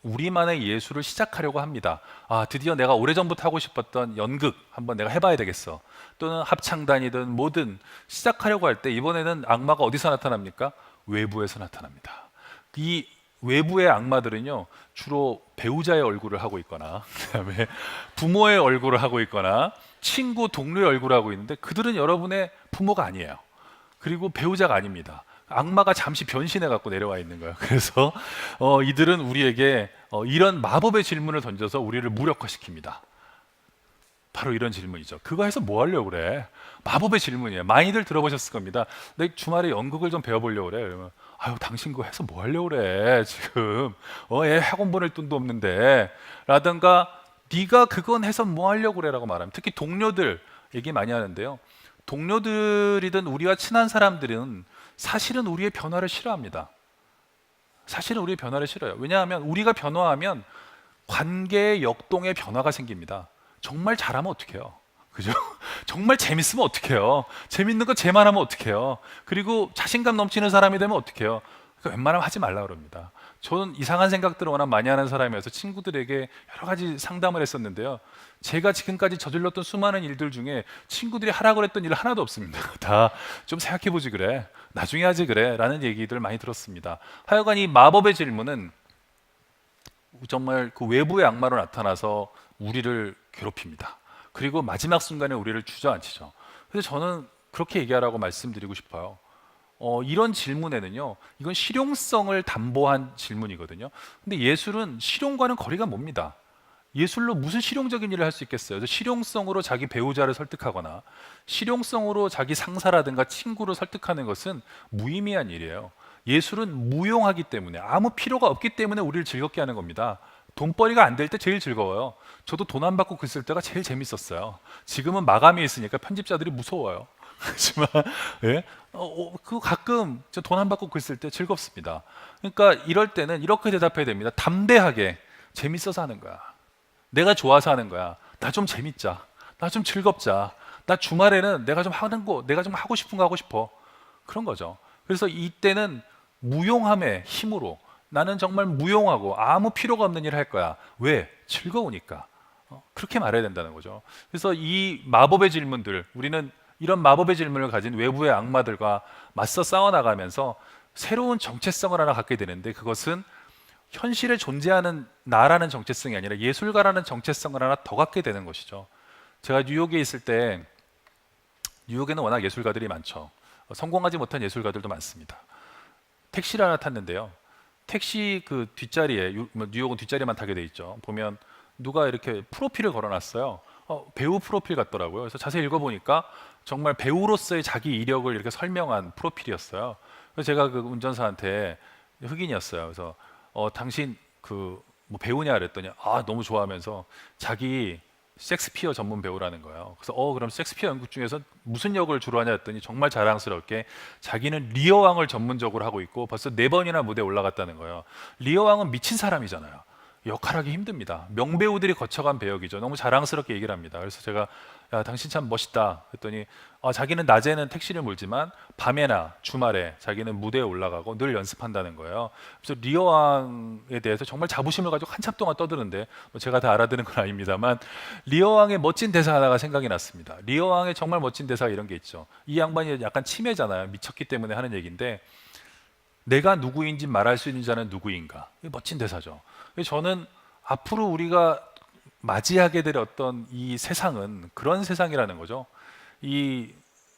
우리만의 예술을 시작하려고 합니다. 아, 드디어 내가 오래전부터 하고 싶었던 연극 한번 내가 해봐야 되겠어. 또는 합창단이든 뭐든 시작하려고 할 때 이번에는 악마가 어디서 나타납니까? 외부에서 나타납니다. 이 외부의 악마들은요 주로 배우자의 얼굴을 하고 있거나 그다음에 부모의 얼굴을 하고 있거나 친구, 동료의 얼굴을 하고 있는데 그들은 여러분의 부모가 아니에요. 그리고 배우자가 아닙니다. 악마가 잠시 변신해 갖고 내려와 있는 거예요. 그래서 이들은 우리에게 이런 마법의 질문을 던져서 우리를 무력화시킵니다. 바로 이런 질문이죠. 그거 해서 뭐 하려고 그래? 마법의 질문이에요. 많이들 들어보셨을 겁니다. 내 주말에 연극을 좀 배워보려고 그래. 그러면 아유 당신 그거 해서 뭐 하려고 그래? 지금 애 학원 보낼 돈도 없는데 라든가 네가 그건 해서 뭐 하려고 그래? 라고 말하면 특히 동료들 얘기 많이 하는데요. 동료들이든 우리와 친한 사람들은 사실은 우리의 변화를 싫어합니다. 사실은 우리의 변화를 싫어요. 왜냐하면 우리가 변화하면 관계의 역동의 변화가 생깁니다. 정말 잘하면 어떡해요? 그죠? 정말 재밌으면 어떡해요? 재밌는 거 쟤만 하면 어떡해요? 그리고 자신감 넘치는 사람이 되면 어떡해요? 그러니까 웬만하면 하지 말라 그럽니다. 저는 이상한 생각들을 워낙 많이 하는 사람이어서 친구들에게 여러 가지 상담을 했었는데요. 제가 지금까지 저질렀던 수많은 일들 중에 친구들이 하라고 했던 일 하나도 없습니다. 다 좀 생각해보지 그래. 나중에 하지 그래. 라는 얘기들 많이 들었습니다. 하여간 이 마법의 질문은 정말 그 외부의 악마로 나타나서 우리를 괴롭힙니다. 그리고 마지막 순간에 우리를 주저앉히죠. 그래서 저는 그렇게 얘기하라고 말씀드리고 싶어요. 이런 질문에는요, 이건 실용성을 담보한 질문이거든요. 근데 예술은 실용과는 거리가 멉니다. 예술로 무슨 실용적인 일을 할 수 있겠어요? 그래서 실용성으로 자기 배우자를 설득하거나 실용성으로 자기 상사라든가 친구를 설득하는 것은 무의미한 일이에요. 예술은 무용하기 때문에 아무 필요가 없기 때문에 우리를 즐겁게 하는 겁니다. 돈벌이가 안 될 때 제일 즐거워요. 저도 돈 안 받고 글 쓸 때가 제일 재밌었어요. 지금은 마감이 있으니까 편집자들이 무서워요. 그렇지만 예? 그 가끔 저 돈 안 받고 글 쓸 때 즐겁습니다. 그러니까 이럴 때는 이렇게 대답해야 됩니다. 담대하게 재밌어서 하는 거야. 내가 좋아서 하는 거야. 나 좀 재밌자. 나 좀 즐겁자. 나 주말에는 내가 좀 하는 거, 내가 좀 하고 싶은 거 하고 싶어. 그런 거죠. 그래서 이때는 무용함의 힘으로 나는 정말 무용하고 아무 필요가 없는 일을 할 거야. 왜? 즐거우니까. 그렇게 말해야 된다는 거죠. 그래서 이 마법의 질문들, 우리는 이런 마법의 질문을 가진 외부의 악마들과 맞서 싸워나가면서 새로운 정체성을 하나 갖게 되는데, 그것은 현실에 존재하는 나라는 정체성이 아니라 예술가라는 정체성을 하나 더 갖게 되는 것이죠. 제가 뉴욕에 있을 때, 뉴욕에는 워낙 예술가들이 많죠. 성공하지 못한 예술가들도 많습니다. 택시를 하나 탔는데요. 택시 그 뒷자리에, 뉴욕은 뒷자리만 타게 돼 있죠. 보면 누가 이렇게 프로필을 걸어놨어요. 배우 프로필 같더라고요. 그래서 자세히 읽어보니까 정말 배우로서의 자기 이력을 이렇게 설명한 프로필이었어요. 그래서 제가 그 운전사한테, 흑인이었어요. 그래서 당신 그 뭐 배우냐 그랬더니 너무 좋아하면서 자기 셰익스피어 전문 배우라는 거예요. 그래서 그럼 셰익스피어 연극 중에서 무슨 역을 주로 하냐 했더니 정말 자랑스럽게 자기는 리어 왕을 전문적으로 하고 있고 벌써 4번이나 무대에 올라갔다는 거예요. 리어 왕은 미친 사람이잖아요. 역할하기 힘듭니다. 명배우들이 거쳐간 배역이죠. 너무 자랑스럽게 얘기를 합니다. 그래서 제가 야, 당신 참 멋있다 했더니 자기는 낮에는 택시를 몰지만 밤에나 주말에 자기는 무대에 올라가고 늘 연습한다는 거예요. 그래서 리어 왕에 대해서 정말 자부심을 가지고 한참 동안 떠드는데 제가 다 알아듣는 건 아닙니다만 리어 왕의 멋진 대사 하나가 생각이 났습니다. 리어 왕의 정말 멋진 대사가 이런 게 있죠. 이 양반이 약간 치매잖아요. 미쳤기 때문에 하는 얘기인데, 내가 누구인지 말할 수 있는 자는 누구인가. 이게 멋진 대사죠. 저는 앞으로 우리가 맞이하게 될 어떤 이 세상은 그런 세상이라는 거죠. 이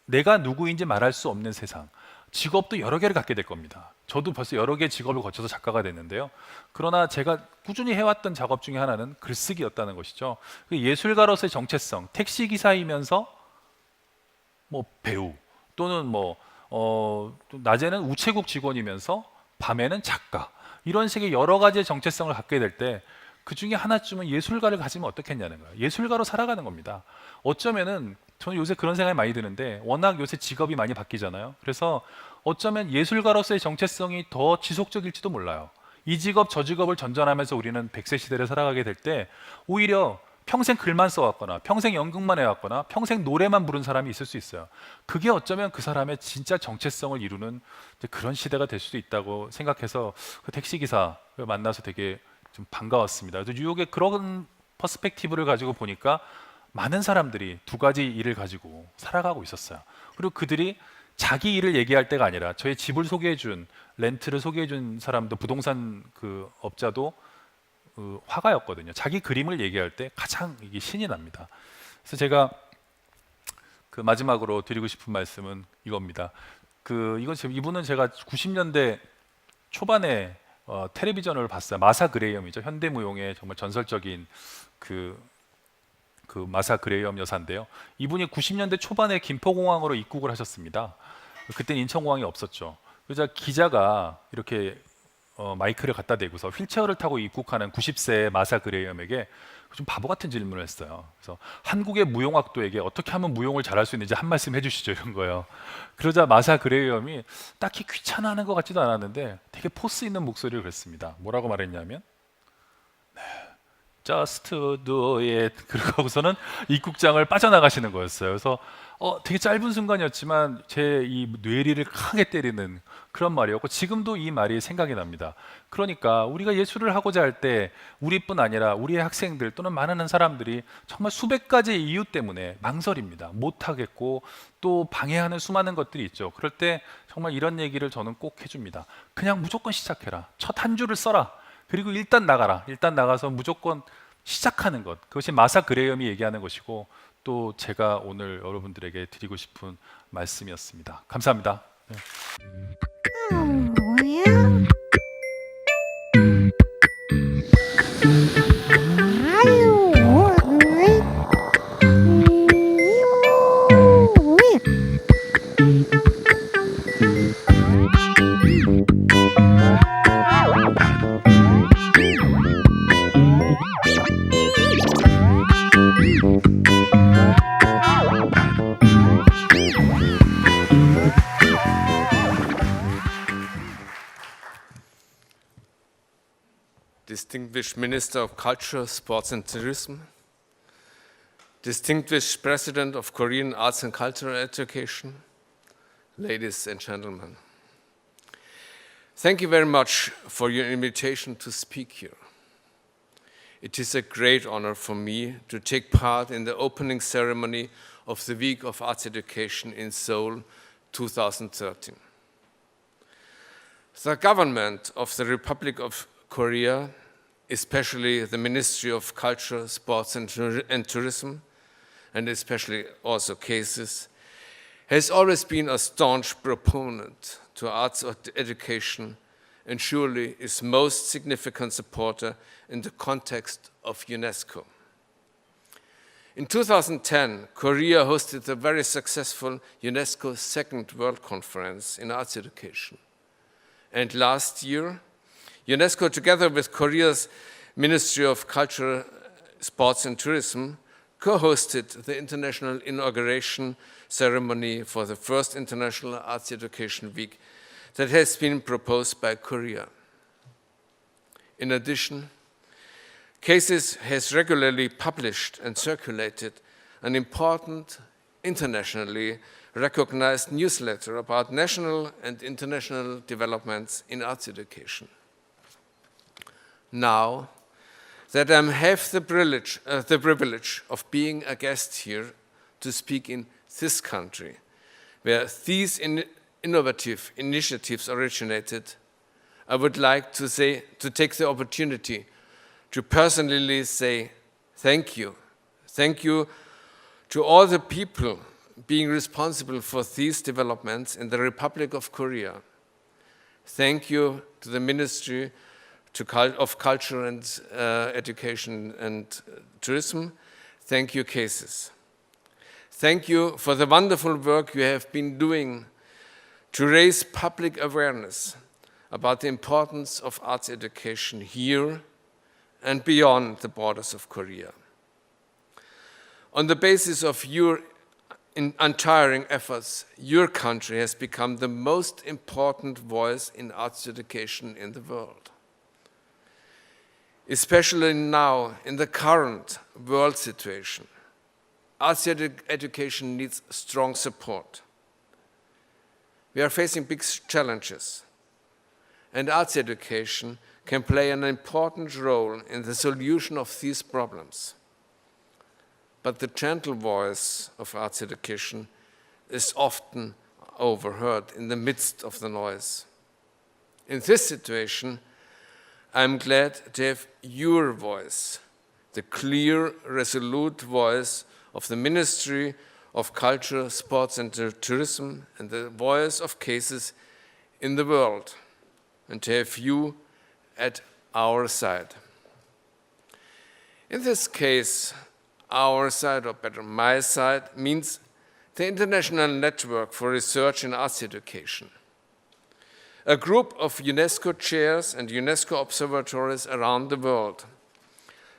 내가 누구인지 말할 수 없는 세상. 직업도 여러 개를 갖게 될 겁니다. 저도 벌써 여러 개의 직업을 거쳐서 작가가 됐는데요. 그러나 제가 꾸준히 해왔던 작업 중에 하나는 글쓰기였다는 것이죠. 예술가로서의 정체성, 택시기사이면서 뭐 배우, 또는 또 낮에는 우체국 직원이면서 밤에는 작가, 이런 식의 여러 가지의 정체성을 갖게 될 때 그 중에 하나쯤은 예술가를 가지면 어떻겠냐는 거예요. 예술가로 살아가는 겁니다. 어쩌면은 저는 요새 그런 생각이 많이 드는데, 워낙 요새 직업이 많이 바뀌잖아요. 그래서 어쩌면 예술가로서의 정체성이 더 지속적일지도 몰라요. 이 직업 저 직업을 전전하면서 우리는 100세 시대를 살아가게 될 때 오히려 평생 글만 써왔거나 평생 연극만 해왔거나 평생 노래만 부른 사람이 있을 수 있어요. 그게 어쩌면 그 사람의 진짜 정체성을 이루는 그런 시대가 될 수도 있다고 생각해서 그 택시기사를 만나서 되게 좀 반가웠습니다. 그래서 뉴욕의 그런 퍼스펙티브를 가지고 보니까 많은 사람들이 두 가지 일을 가지고 살아가고 있었어요. 그리고 그들이 자기 일을 얘기할 때가 아니라 저의 집을 소개해준, 렌트를 소개해준 사람도, 부동산 그 업자도 화가였거든요. 자기 그림을 얘기할 때 가장 이게 신이 납니다. 그래서 제가 그 마지막으로 드리고 싶은 말씀은 이겁니다. 이분은 제가 90년대 초반에 텔레비전을 봤어요. 마사 그레이엄이죠. 현대무용의 정말 전설적인 그 마사 그레이엄 여사인데요. 이분이 90년대 초반에 김포공항으로 입국을 하셨습니다. 그때는 인천공항이 없었죠. 그래서 기자가 이렇게 마이크를 갖다 대고서 휠체어를 타고 입국하는 90세의 마사 그레이엄에게 좀 바보 같은 질문을 했어요. 그래서 한국의 무용학도에게 어떻게 하면 무용을 잘할 수 있는지 한 말씀 해주시죠, 이런 거예요. 그러자 마사 그레이엄이 딱히 귀찮아하는 것 같지도 않았는데 되게 포스 있는 목소리를 그랬습니다. 뭐라고 말했냐면 Just do it. 그러고서는 입국장을 빠져나가시는 거였어요. 그래서 되게 짧은 순간이었지만 제 이 뇌리를 크게 때리는 그런 말이었고, 지금도 이 말이 생각이 납니다. 그러니까 우리가 예술을 하고자 할 때 우리뿐 아니라 우리의 학생들 또는 많은 사람들이 정말 수백 가지 이유 때문에 망설입니다. 못하겠고 또 방해하는 수많은 것들이 있죠. 그럴 때 정말 이런 얘기를 저는 꼭 해줍니다. 그냥 무조건 시작해라. 첫 한 줄을 써라. 그리고 일단 나가라. 일단 나가서 무조건 시작하는 것. 그것이 마사 그레이엄이 얘기하는 것이고, 또 제가 오늘 여러분들에게 드리고 싶은 말씀이었습니다. 감사합니다. 네. Distinguished Minister of Culture, Sports and Tourism, Distinguished President of Korean Arts and Cultural Education, ladies and gentlemen. Thank you very much for your invitation to speak here. It is a great honor for me to take part in the opening ceremony of the Week of Arts Education in Seoul 2013. The government of the Republic of Korea, especially the Ministry of Culture, Sports and Tourism, and especially also CASES, has always been a staunch proponent to arts education and surely is most significant supporter in the context of UNESCO. In 2010, Korea hosted the very successful UNESCO Second World Conference in Arts Education. And last year, UNESCO, together with Korea's Ministry of Culture, Sports and Tourism, co-hosted the international inauguration ceremony for the first International Arts Education Week that has been proposed by Korea. In addition, CASES has regularly published and circulated an important internationally recognized newsletter about national and international developments in arts education. Now that I have the privilege of being a guest here to speak in this country, where these innovative initiatives originated, I would like to take the opportunity to personally say thank you. Thank you to all the people being responsible for these developments in the Republic of Korea. Thank you to the Ministry of Culture and Education and Tourism. Thank you, CASES. Thank you for the wonderful work you have been doing to raise public awareness about the importance of arts education here and beyond the borders of Korea. On the basis of your untiring efforts, your country has become the most important voice in arts education in the world. Especially now, in the current world situation, arts education needs strong support. We are facing big challenges, and arts education can play an important role in the solution of these problems. But the gentle voice of arts education is often overheard in the midst of the noise. In this situation, I'm glad to have your voice, the clear, resolute voice of the Ministry of Culture, Sports and Tourism, and the voice of CASES in the world, and to have you at our side. In this case, our side, or better, my side, means the International Network for Research in Arts Education, a group of UNESCO chairs and UNESCO observatories around the world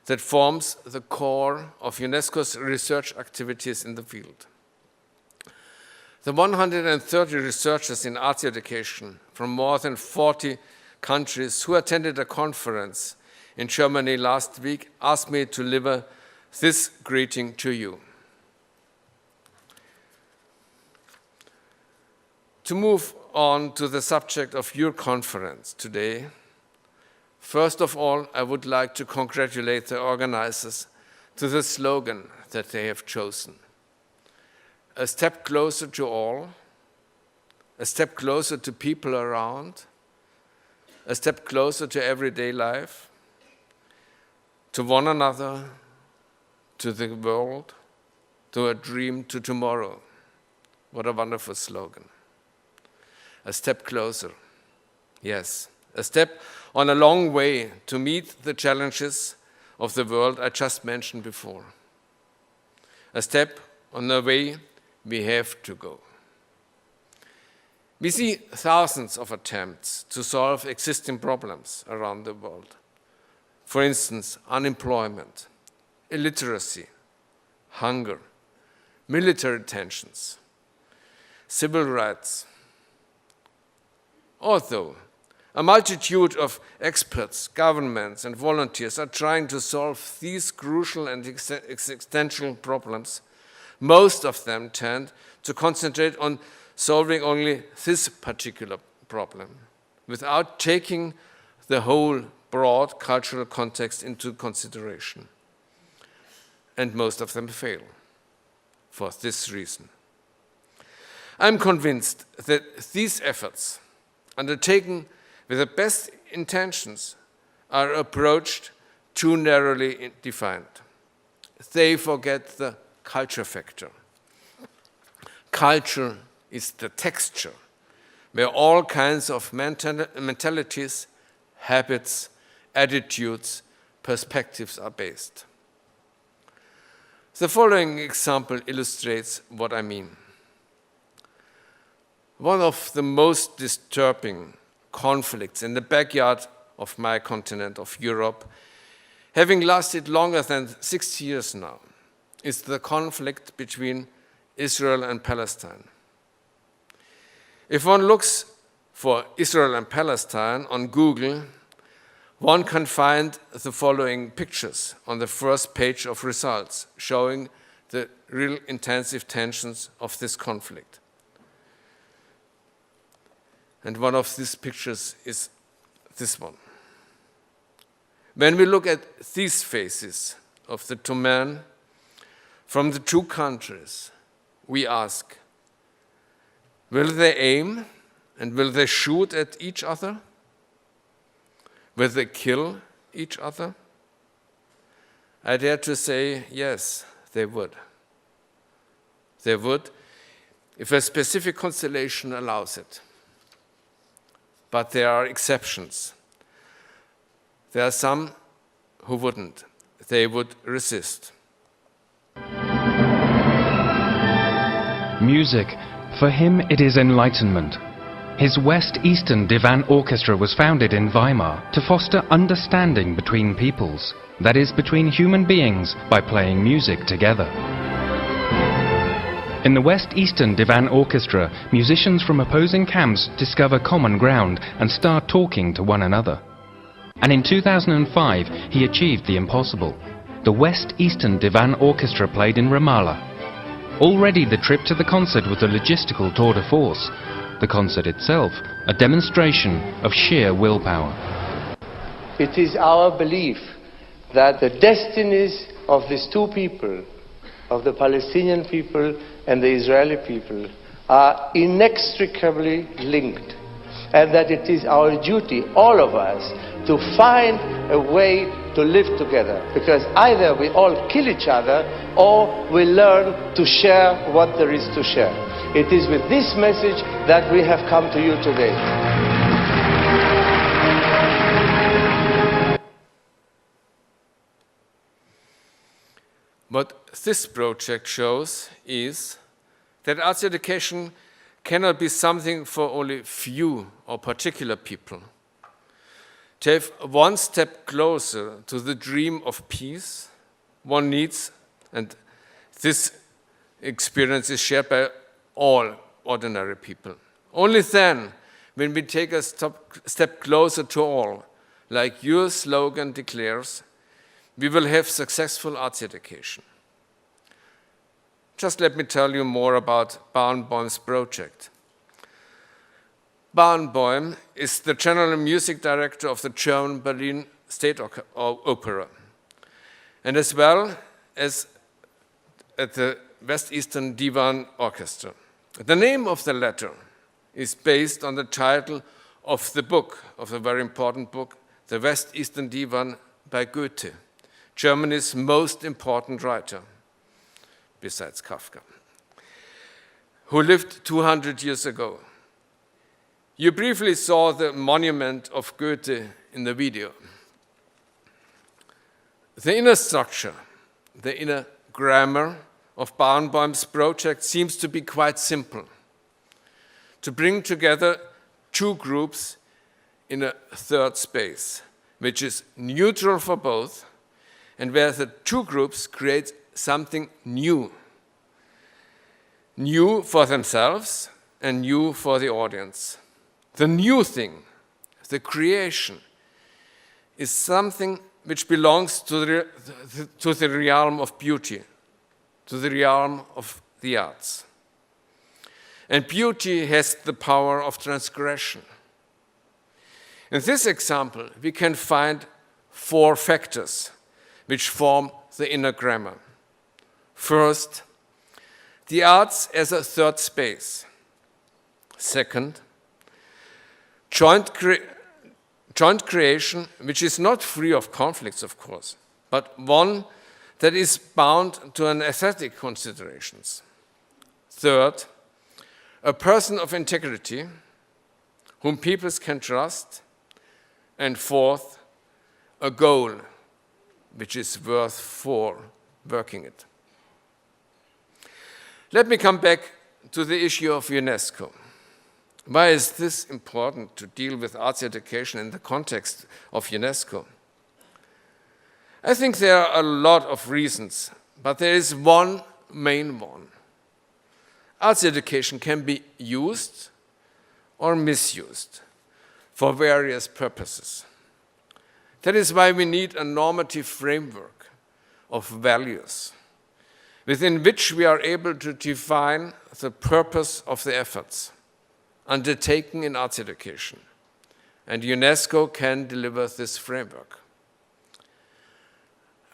that forms the core of UNESCO's research activities in the field. The 130 researchers in arts education from more than 40 countries who attended a conference in Germany last week asked me to deliver this greeting to you. To move on to the subject of your conference today, first of all, I would like to congratulate the organizers to the slogan that they have chosen. A step closer to all, a step closer to people around, a step closer to everyday life, to one another, to the world, to a dream to tomorrow. What a wonderful slogan. A step closer. Yes, a step on a long way to meet the challenges of the world I just mentioned before. A step on the way we have to go. We see thousands of attempts to solve existing problems around the world. For instance, unemployment, illiteracy, hunger, military tensions, civil rights. Although a multitude of experts, governments, and volunteers are trying to solve these crucial and existential problems, most of them tend to concentrate on solving only this particular problem, without taking the whole broad cultural context into consideration. And most of them fail for this reason. I'm convinced that these efforts, undertaken with the best intentions, are approached too narrowly defined. They forget the culture factor. Culture is the texture where all kinds of mentalities, habits, attitudes, perspectives are based. The following example illustrates what I mean. One of the most disturbing conflicts in the backyard of my continent, of Europe, having lasted longer than 6 years now, is the conflict between Israel and Palestine. If one looks for Israel and Palestine on Google, one can find the following pictures on the first page of results, showing the real intensive tensions of this conflict. And one of these pictures is this one. When we look at these faces of the two men from the two countries, we ask, will they aim and will they shoot at each other? Will they kill each other? I dare to say, yes, they would. They would if a specific constellation allows it. But there are exceptions. There are some who wouldn't. They would resist. Music, for him it is enlightenment. His West Eastern Divan Orchestra was founded in Weimar to foster understanding between peoples, that is, between human beings, by playing music together. In the West Eastern Divan Orchestra, musicians from opposing camps discover common ground and start talking to one another. And in 2005, he achieved the impossible. The West Eastern Divan Orchestra played in Ramallah. Already the trip to the concert was a logistical tour de force. The concert itself, a demonstration of sheer willpower. It is our belief that the destinies of these two people, of the Palestinian people and the Israeli people, are inextricably linked, and that it is our duty, all of us, to find a way to live together, because either we all kill each other or we learn to share what there is to share. It is with this message that we have come to you today. What this project shows is that arts education cannot be something for only few or particular people. To have one step closer to the dream of peace, one needs, and this experience is shared by all ordinary people. Only then, when we take a step closer to all, like your slogan declares, we will have successful arts education. Just let me tell you more about Barenboim's project. Barenboim is the general music director of the German Berlin State Opera, and as well as at the West Eastern Divan Orchestra. The name of the latter is based on the title of the book, of a very important book, The West Eastern Divan by Goethe, Germany's most important writer, besides Kafka, who lived 200 years ago. You briefly saw the monument of Goethe in the video. The inner structure, the inner grammar of Barenboim's project seems to be quite simple: to bring together two groups in a third space, which is neutral for both, and where the two groups create something new. New for themselves and new for the audience. The new thing, the creation, is something which belongs to the realm of beauty, to the realm of the arts. And beauty has the power of transgression. In this example, we can find 4 factors which form the inner grammar. First, the arts as a third space. Second, joint creation, which is not free of conflicts, of course, but one that is bound to an aesthetic considerations. Third, a person of integrity whom peoples can trust. And fourth, a goal which is worth for working it. Let me come back to the issue of UNESCO. Why is this important to deal with arts education in the context of UNESCO? I think there are a lot of reasons, but there is one main one. Arts education can be used or misused for various purposes. That is why we need a normative framework of values within which we are able to define the purpose of the efforts undertaken in arts education. And UNESCO can deliver this framework.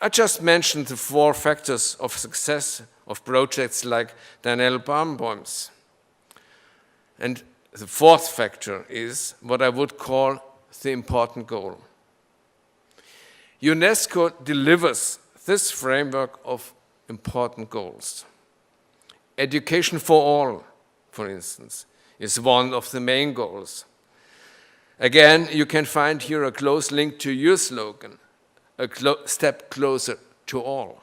I just mentioned the 4 factors of success of projects like Daniel Barenboim's. And the 4th factor is what I would call the important goal. UNESCO delivers this framework of important goals. Education for all, for instance, is one of the main goals. Again, you can find here a close link to your slogan, a step closer to all.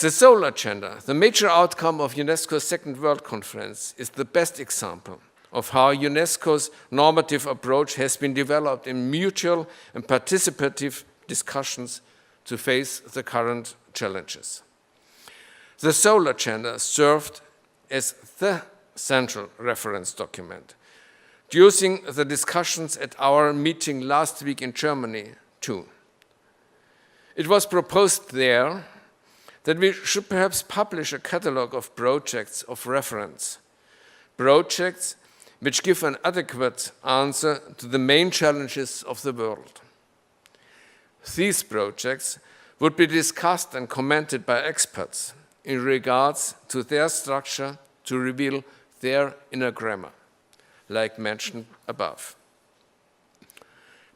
The Seoul Agenda, the major outcome of UNESCO's Second World Conference, is the best example of how UNESCO's normative approach has been developed in mutual and participative discussions to face the current challenges. The Seoul Agenda served as the central reference document during the discussions at our meeting last week in Germany, too. It was proposed there that we should perhaps publish a catalogue of projects of reference, projects which give an adequate answer to the main challenges of the world. These projects would be discussed and commented by experts in regards to their structure to reveal their inner grammar, like mentioned above.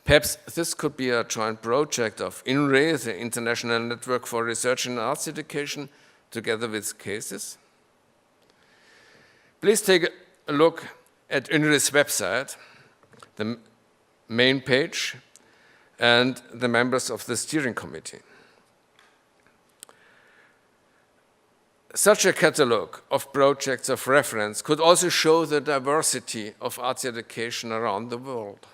Perhaps this could be a joint project of INRE, the International Network for Research in Arts Education, together with CASES. Please take a look at INRE's website, the main page, and the members of the steering committee. Such a catalogue of projects of reference could also show the diversity of arts education around the world.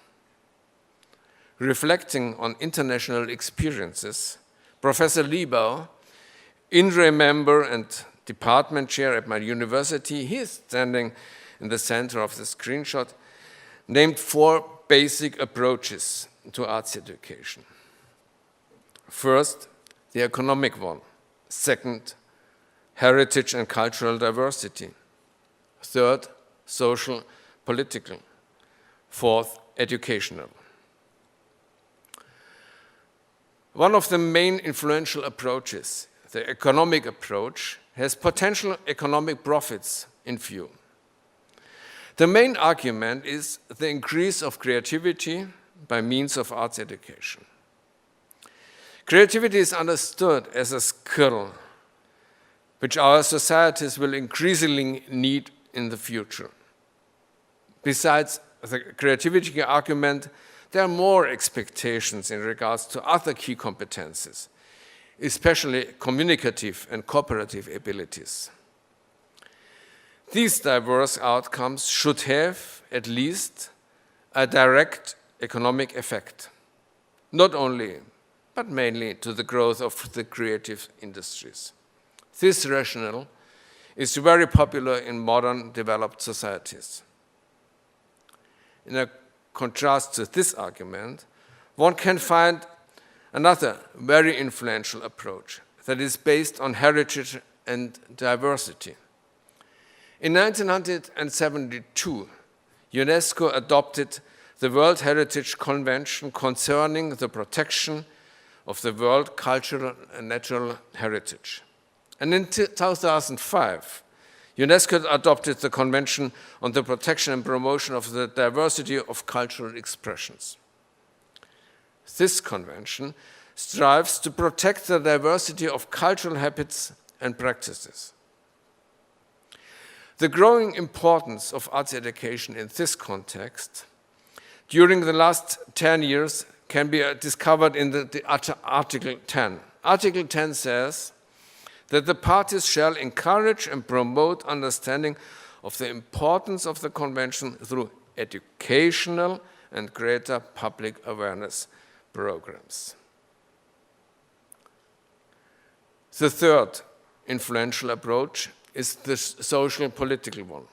Reflecting on international experiences, Professor Liebau, INRE member and department chair at my university, he is standing in the center of the screenshot, named 4 basic approaches to arts education. First, the economic one. Second, heritage and cultural diversity. Third, social, political. Fourth, educational. One of the main influential approaches, the economic approach, has potential economic profits in view. The main argument is the increase of creativity by means of arts education. Creativity is understood as a skill which our societies will increasingly need in the future. Besides the creativity argument, there are more expectations in regards to other key competences, especially communicative and cooperative abilities. These diverse outcomes should have, at least, a direct economic effect, not only, but mainly to the growth of the creative industries. This rationale is very popular in modern developed societies. In a contrast to this argument, one can find another very influential approach that is based on heritage and diversity. In 1972, UNESCO adopted the World Heritage Convention concerning the protection of the world cultural and natural heritage. And in 2005, UNESCO adopted the Convention on the Protection and Promotion of the Diversity of Cultural Expressions. This convention strives to protect the diversity of cultural habits and practices. The growing importance of arts education in this context during the last 10 years can be discovered in the Article 10. Article 10 says that the parties shall encourage and promote understanding of the importance of the Convention through educational and greater public awareness programs. The third influential approach is the social political one,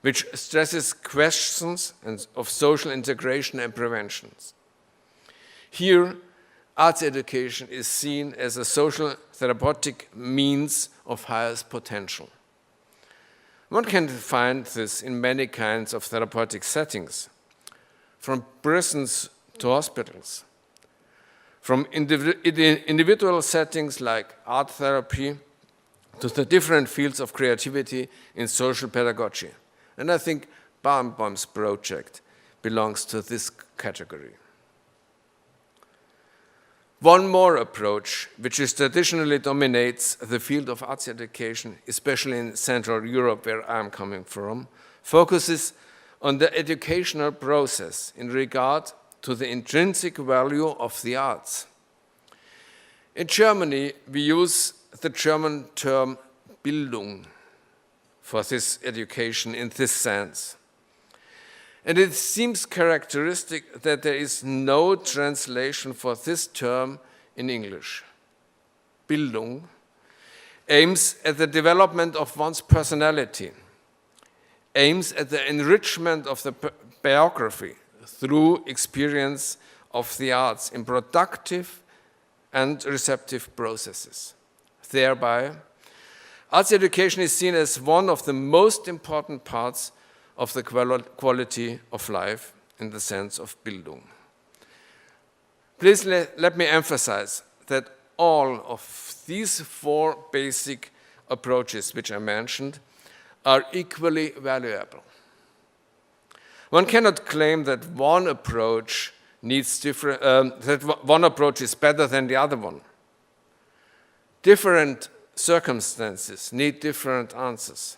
which stresses questions of social integration and prevention. Here, arts education is seen as a social therapeutic means of highest potential. One can find this in many kinds of therapeutic settings, from prisons to hospitals, from individual settings like art therapy to the different fields of creativity in social pedagogy. And I think Barenboim's project belongs to this category. One more approach, which traditionally dominates the field of arts education, especially in Central Europe, where I'm coming from, focuses on the educational process in regard to the intrinsic value of the arts. In Germany, we use the German term Bildung for this education in this sense. And it seems characteristic that there is no translation for this term in English. Bildung aims at the development of one's personality, aims at the enrichment of the biography through experience of the arts in productive and receptive processes. Thereby, arts education is seen as one of the most important parts of the quality of life in the sense of Bildung. Please let me emphasize that all of these four basic approaches which I mentioned are equally valuable. One cannot claim that one approach that one approach is better than the other one. Different circumstances need different answers.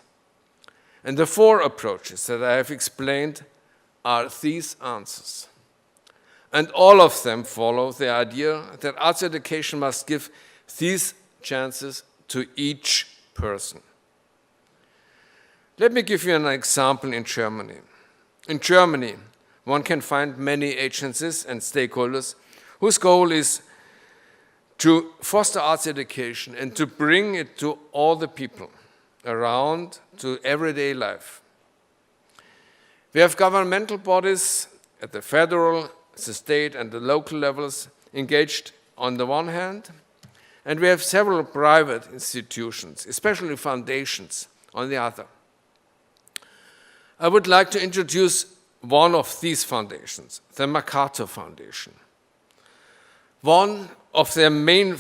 And the four approaches that I have explained are these answers. And all of them follow the idea that arts education must give these chances to each person. Let me give you an example in Germany. In Germany, one can find many agencies and stakeholders whose goal is to foster arts education and to bring it to all the people around to everyday life. We have governmental bodies at the federal, the state, and the local levels engaged on the one hand, and we have several private institutions, especially foundations, on the other. I would like to introduce one of these foundations, the Mercator Foundation. One of their main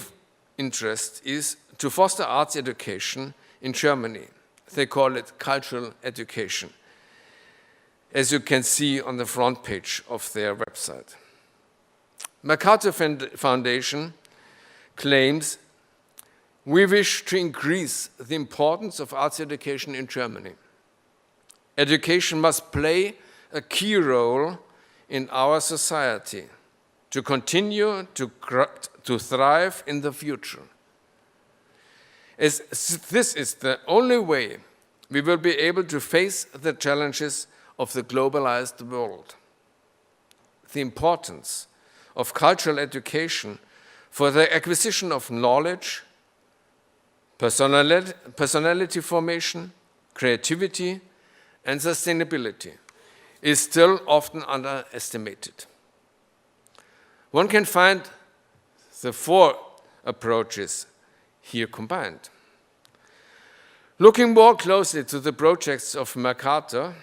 interests is to foster arts education in Germany. They call it cultural education, as you can see on the front page of their website. Mercator Foundation claims, we wish to increase the importance of arts education in Germany. Education must play a key role in our society to continue to thrive in the future. As this is the only way we will be able to face the challenges of the globalized world. The importance of cultural education for the acquisition of knowledge, personality formation, creativity, and sustainability is still often underestimated. One can find the four approaches here combined. Looking more closely to the projects of Mercator,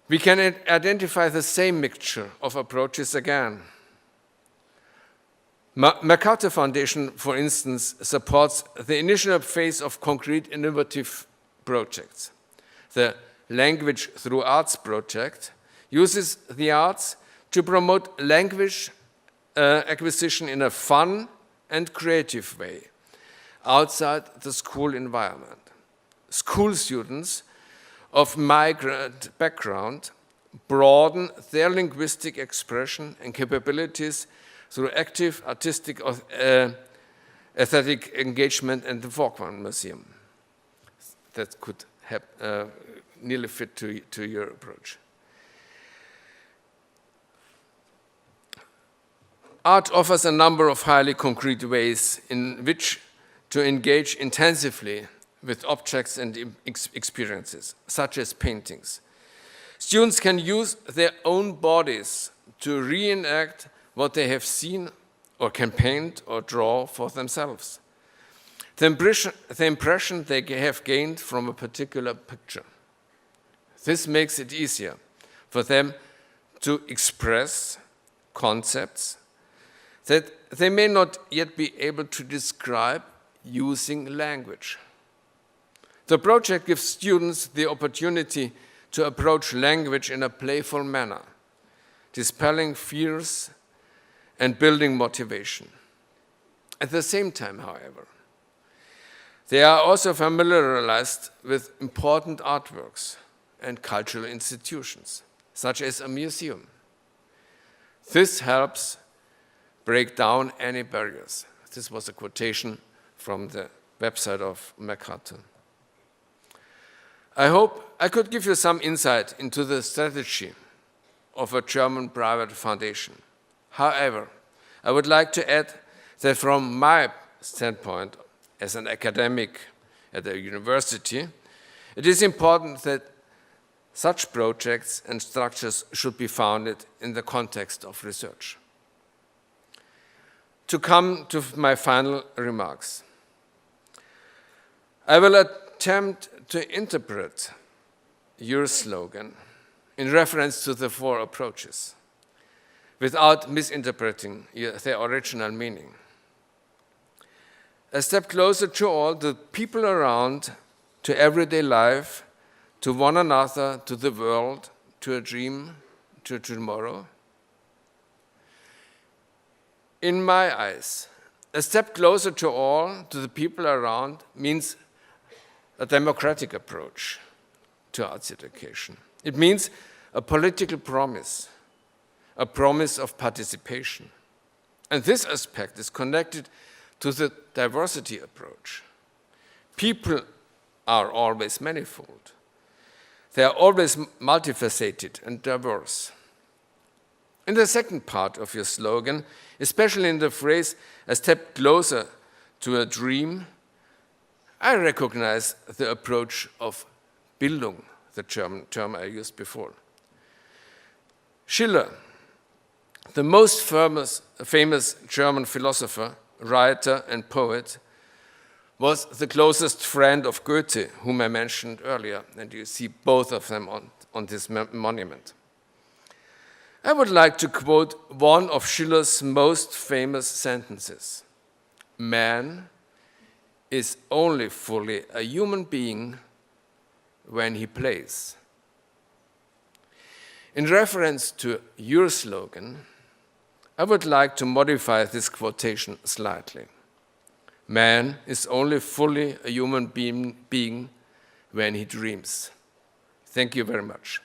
We can identify the same mixture of approaches again. MacArthur Foundation, for instance, supports the initial phase of concrete innovative projects. The Language Through Arts project uses the arts to promote language acquisition in a fun and creative way outside the school environment. School students of migrant background broaden their linguistic expression and capabilities through active artistic aesthetic engagement in the Folkwang Museum. That could nearly fit to your approach. Art offers a number of highly concrete ways in which to engage intensively with objects and experiences, such as paintings. Students can use their own bodies to reenact what they have seen, or can paint or draw for themselves. The impression they have gained from a particular picture. This makes it easier for them to express concepts that they may not yet be able to describe using language. The project gives students the opportunity to approach language in a playful manner, dispelling fears and building motivation. At the same time, however, they are also familiarized with important artworks and cultural institutions, such as a museum. This helps break down any barriers. This was a quotation from the website of MacArthur. I hope I could give you some insight into the strategy of a German private foundation. However, I would like to add that from my standpoint as an academic at a university, it is important that such projects and structures should be founded in the context of research. To come to my final remarks, I will attempt to interpret your slogan in reference to the 4 approaches without misinterpreting their original meaning. A step closer to all, the people around, to everyday life, to one another, to the world, to a dream, to tomorrow. In my eyes, a step closer to all, to the people around, means a democratic approach to arts education. It means a political promise, a promise of participation. And this aspect is connected to the diversity approach. People are always manifold. They are always multifaceted and diverse. In the second part of your slogan, especially in the phrase, a step closer to a dream, I recognize the approach of Bildung, the German term I used before. Schiller, the most famous German philosopher, writer, and poet, was the closest friend of Goethe, whom I mentioned earlier, and you see both of them on this monument. I would like to quote one of Schiller's most famous sentences. Man is only fully a human being when he plays. In reference to your slogan, I would like to modify this quotation slightly. Man is only fully a human being when he dreams. Thank you very much.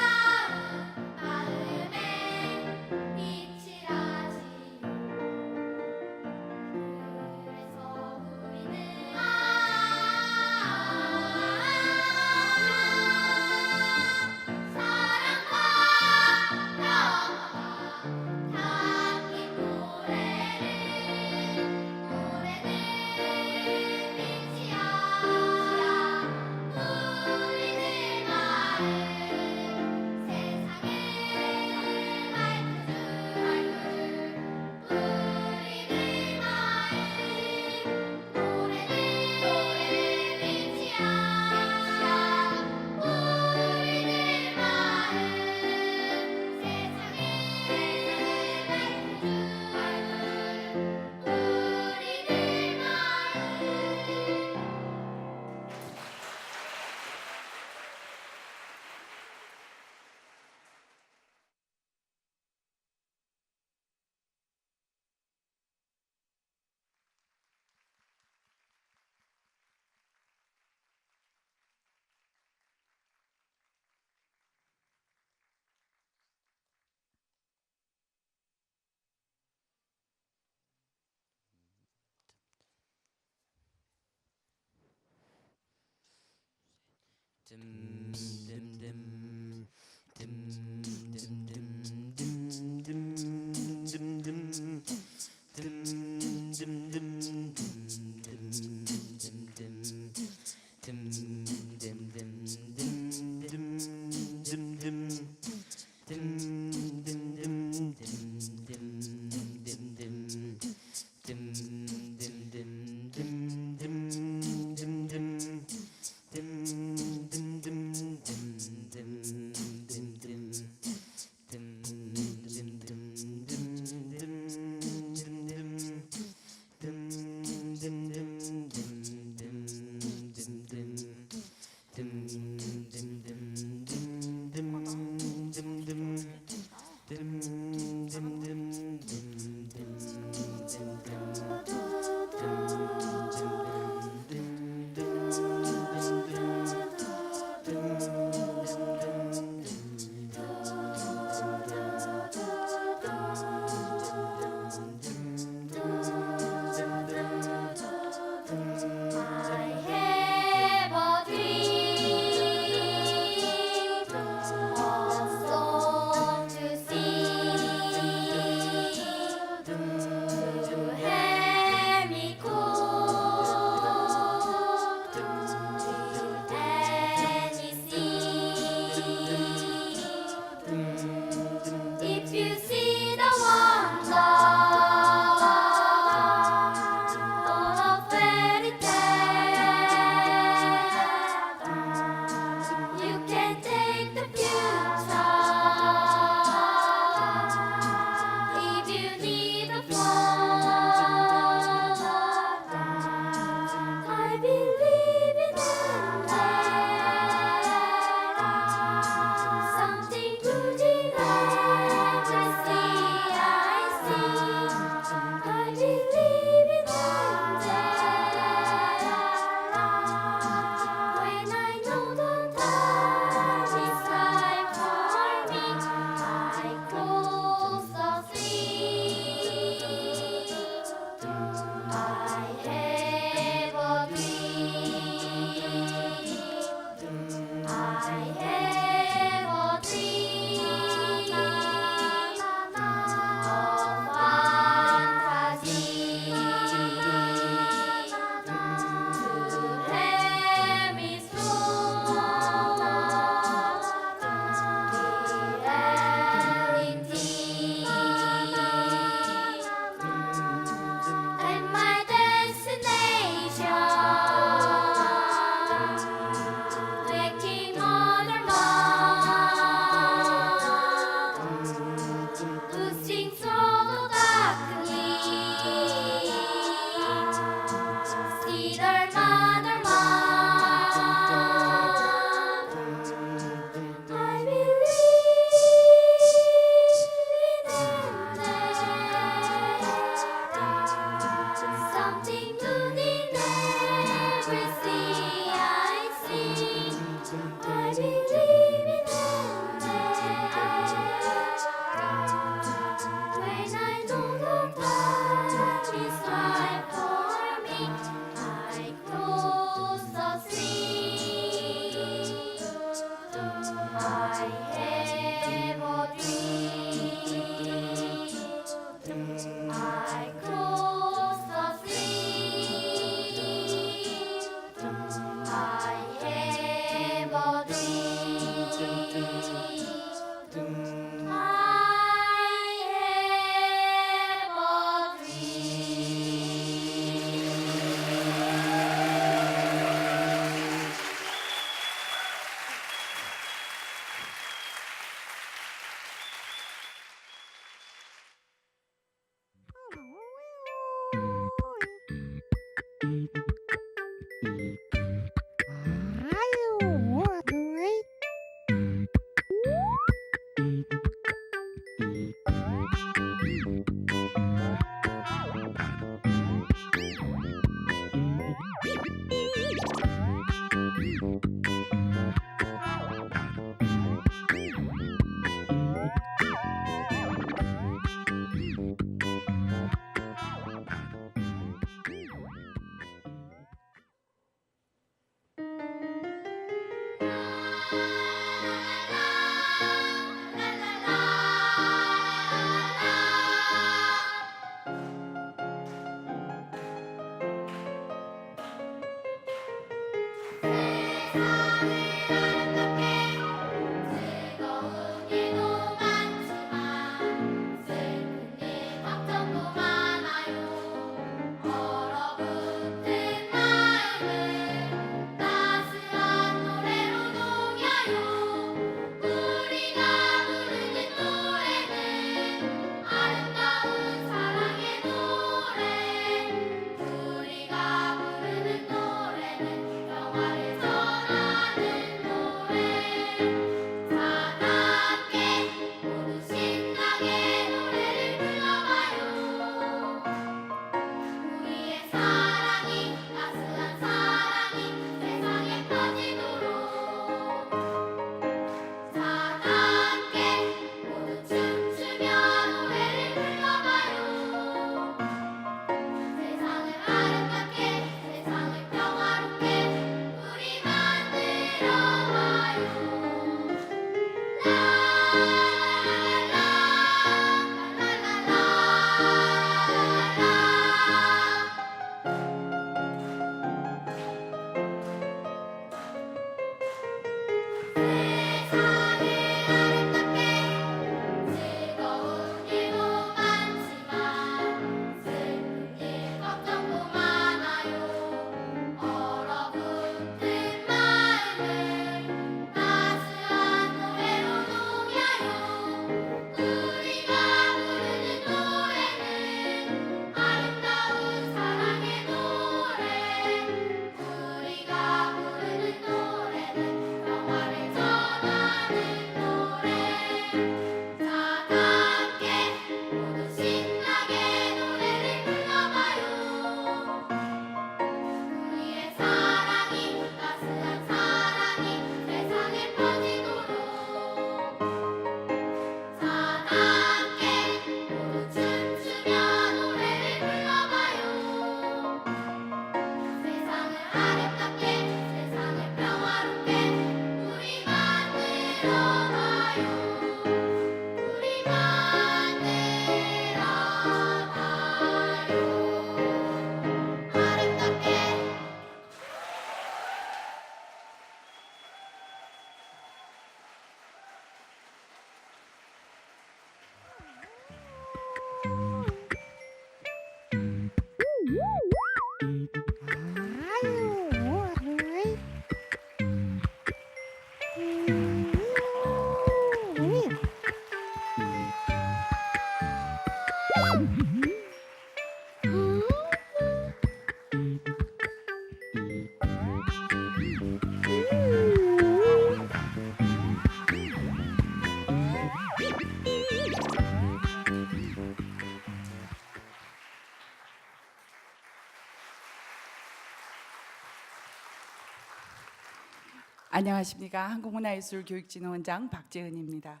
안녕하십니까. 한국문화예술교육진흥원장 박재은입니다.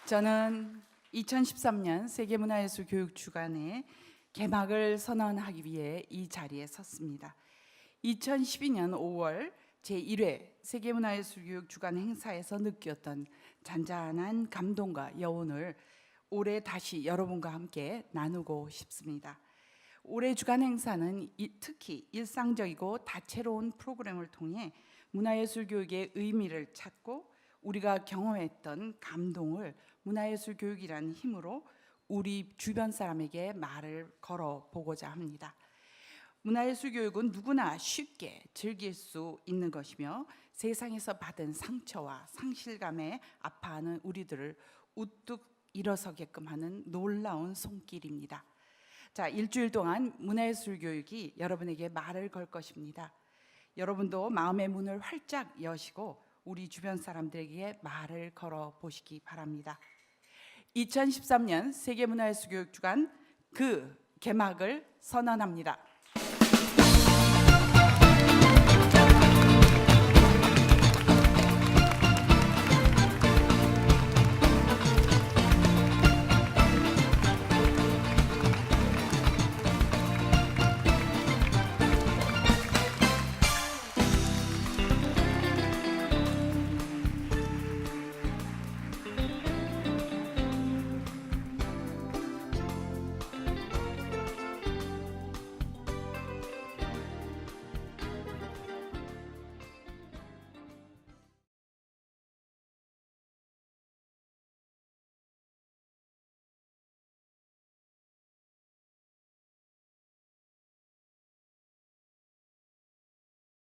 저는 2013년 세계문화예술교육주간의 개막을 선언하기 위해 이 자리에 섰습니다. 2012년 5월 제1회 세계문화예술교육주간 행사에서 느꼈던 잔잔한 감동과 여운을 올해 다시 여러분과 함께 나누고 싶습니다. 올해 주간 행사는 특히 일상적이고 다채로운 프로그램을 통해 문화예술 교육의 의미를 찾고 우리가 경험했던 감동을 문화예술 교육이라는 힘으로 우리 주변 사람에게 말을 걸어보고자 합니다. 문화예술 교육은 누구나 쉽게 즐길 수 있는 것이며 세상에서 받은 상처와 상실감에 아파하는 우리들을 우뚝 일어서게끔 하는 놀라운 손길입니다. 자, 일주일 동안 문화예술 교육이 여러분에게 말을 걸 것입니다. 여러분도 마음의 문을 활짝 여시고 우리 주변 사람들에게 말을 걸어 보시기 바랍니다. 2013년 세계문화예술교육주간 그 개막을 선언합니다.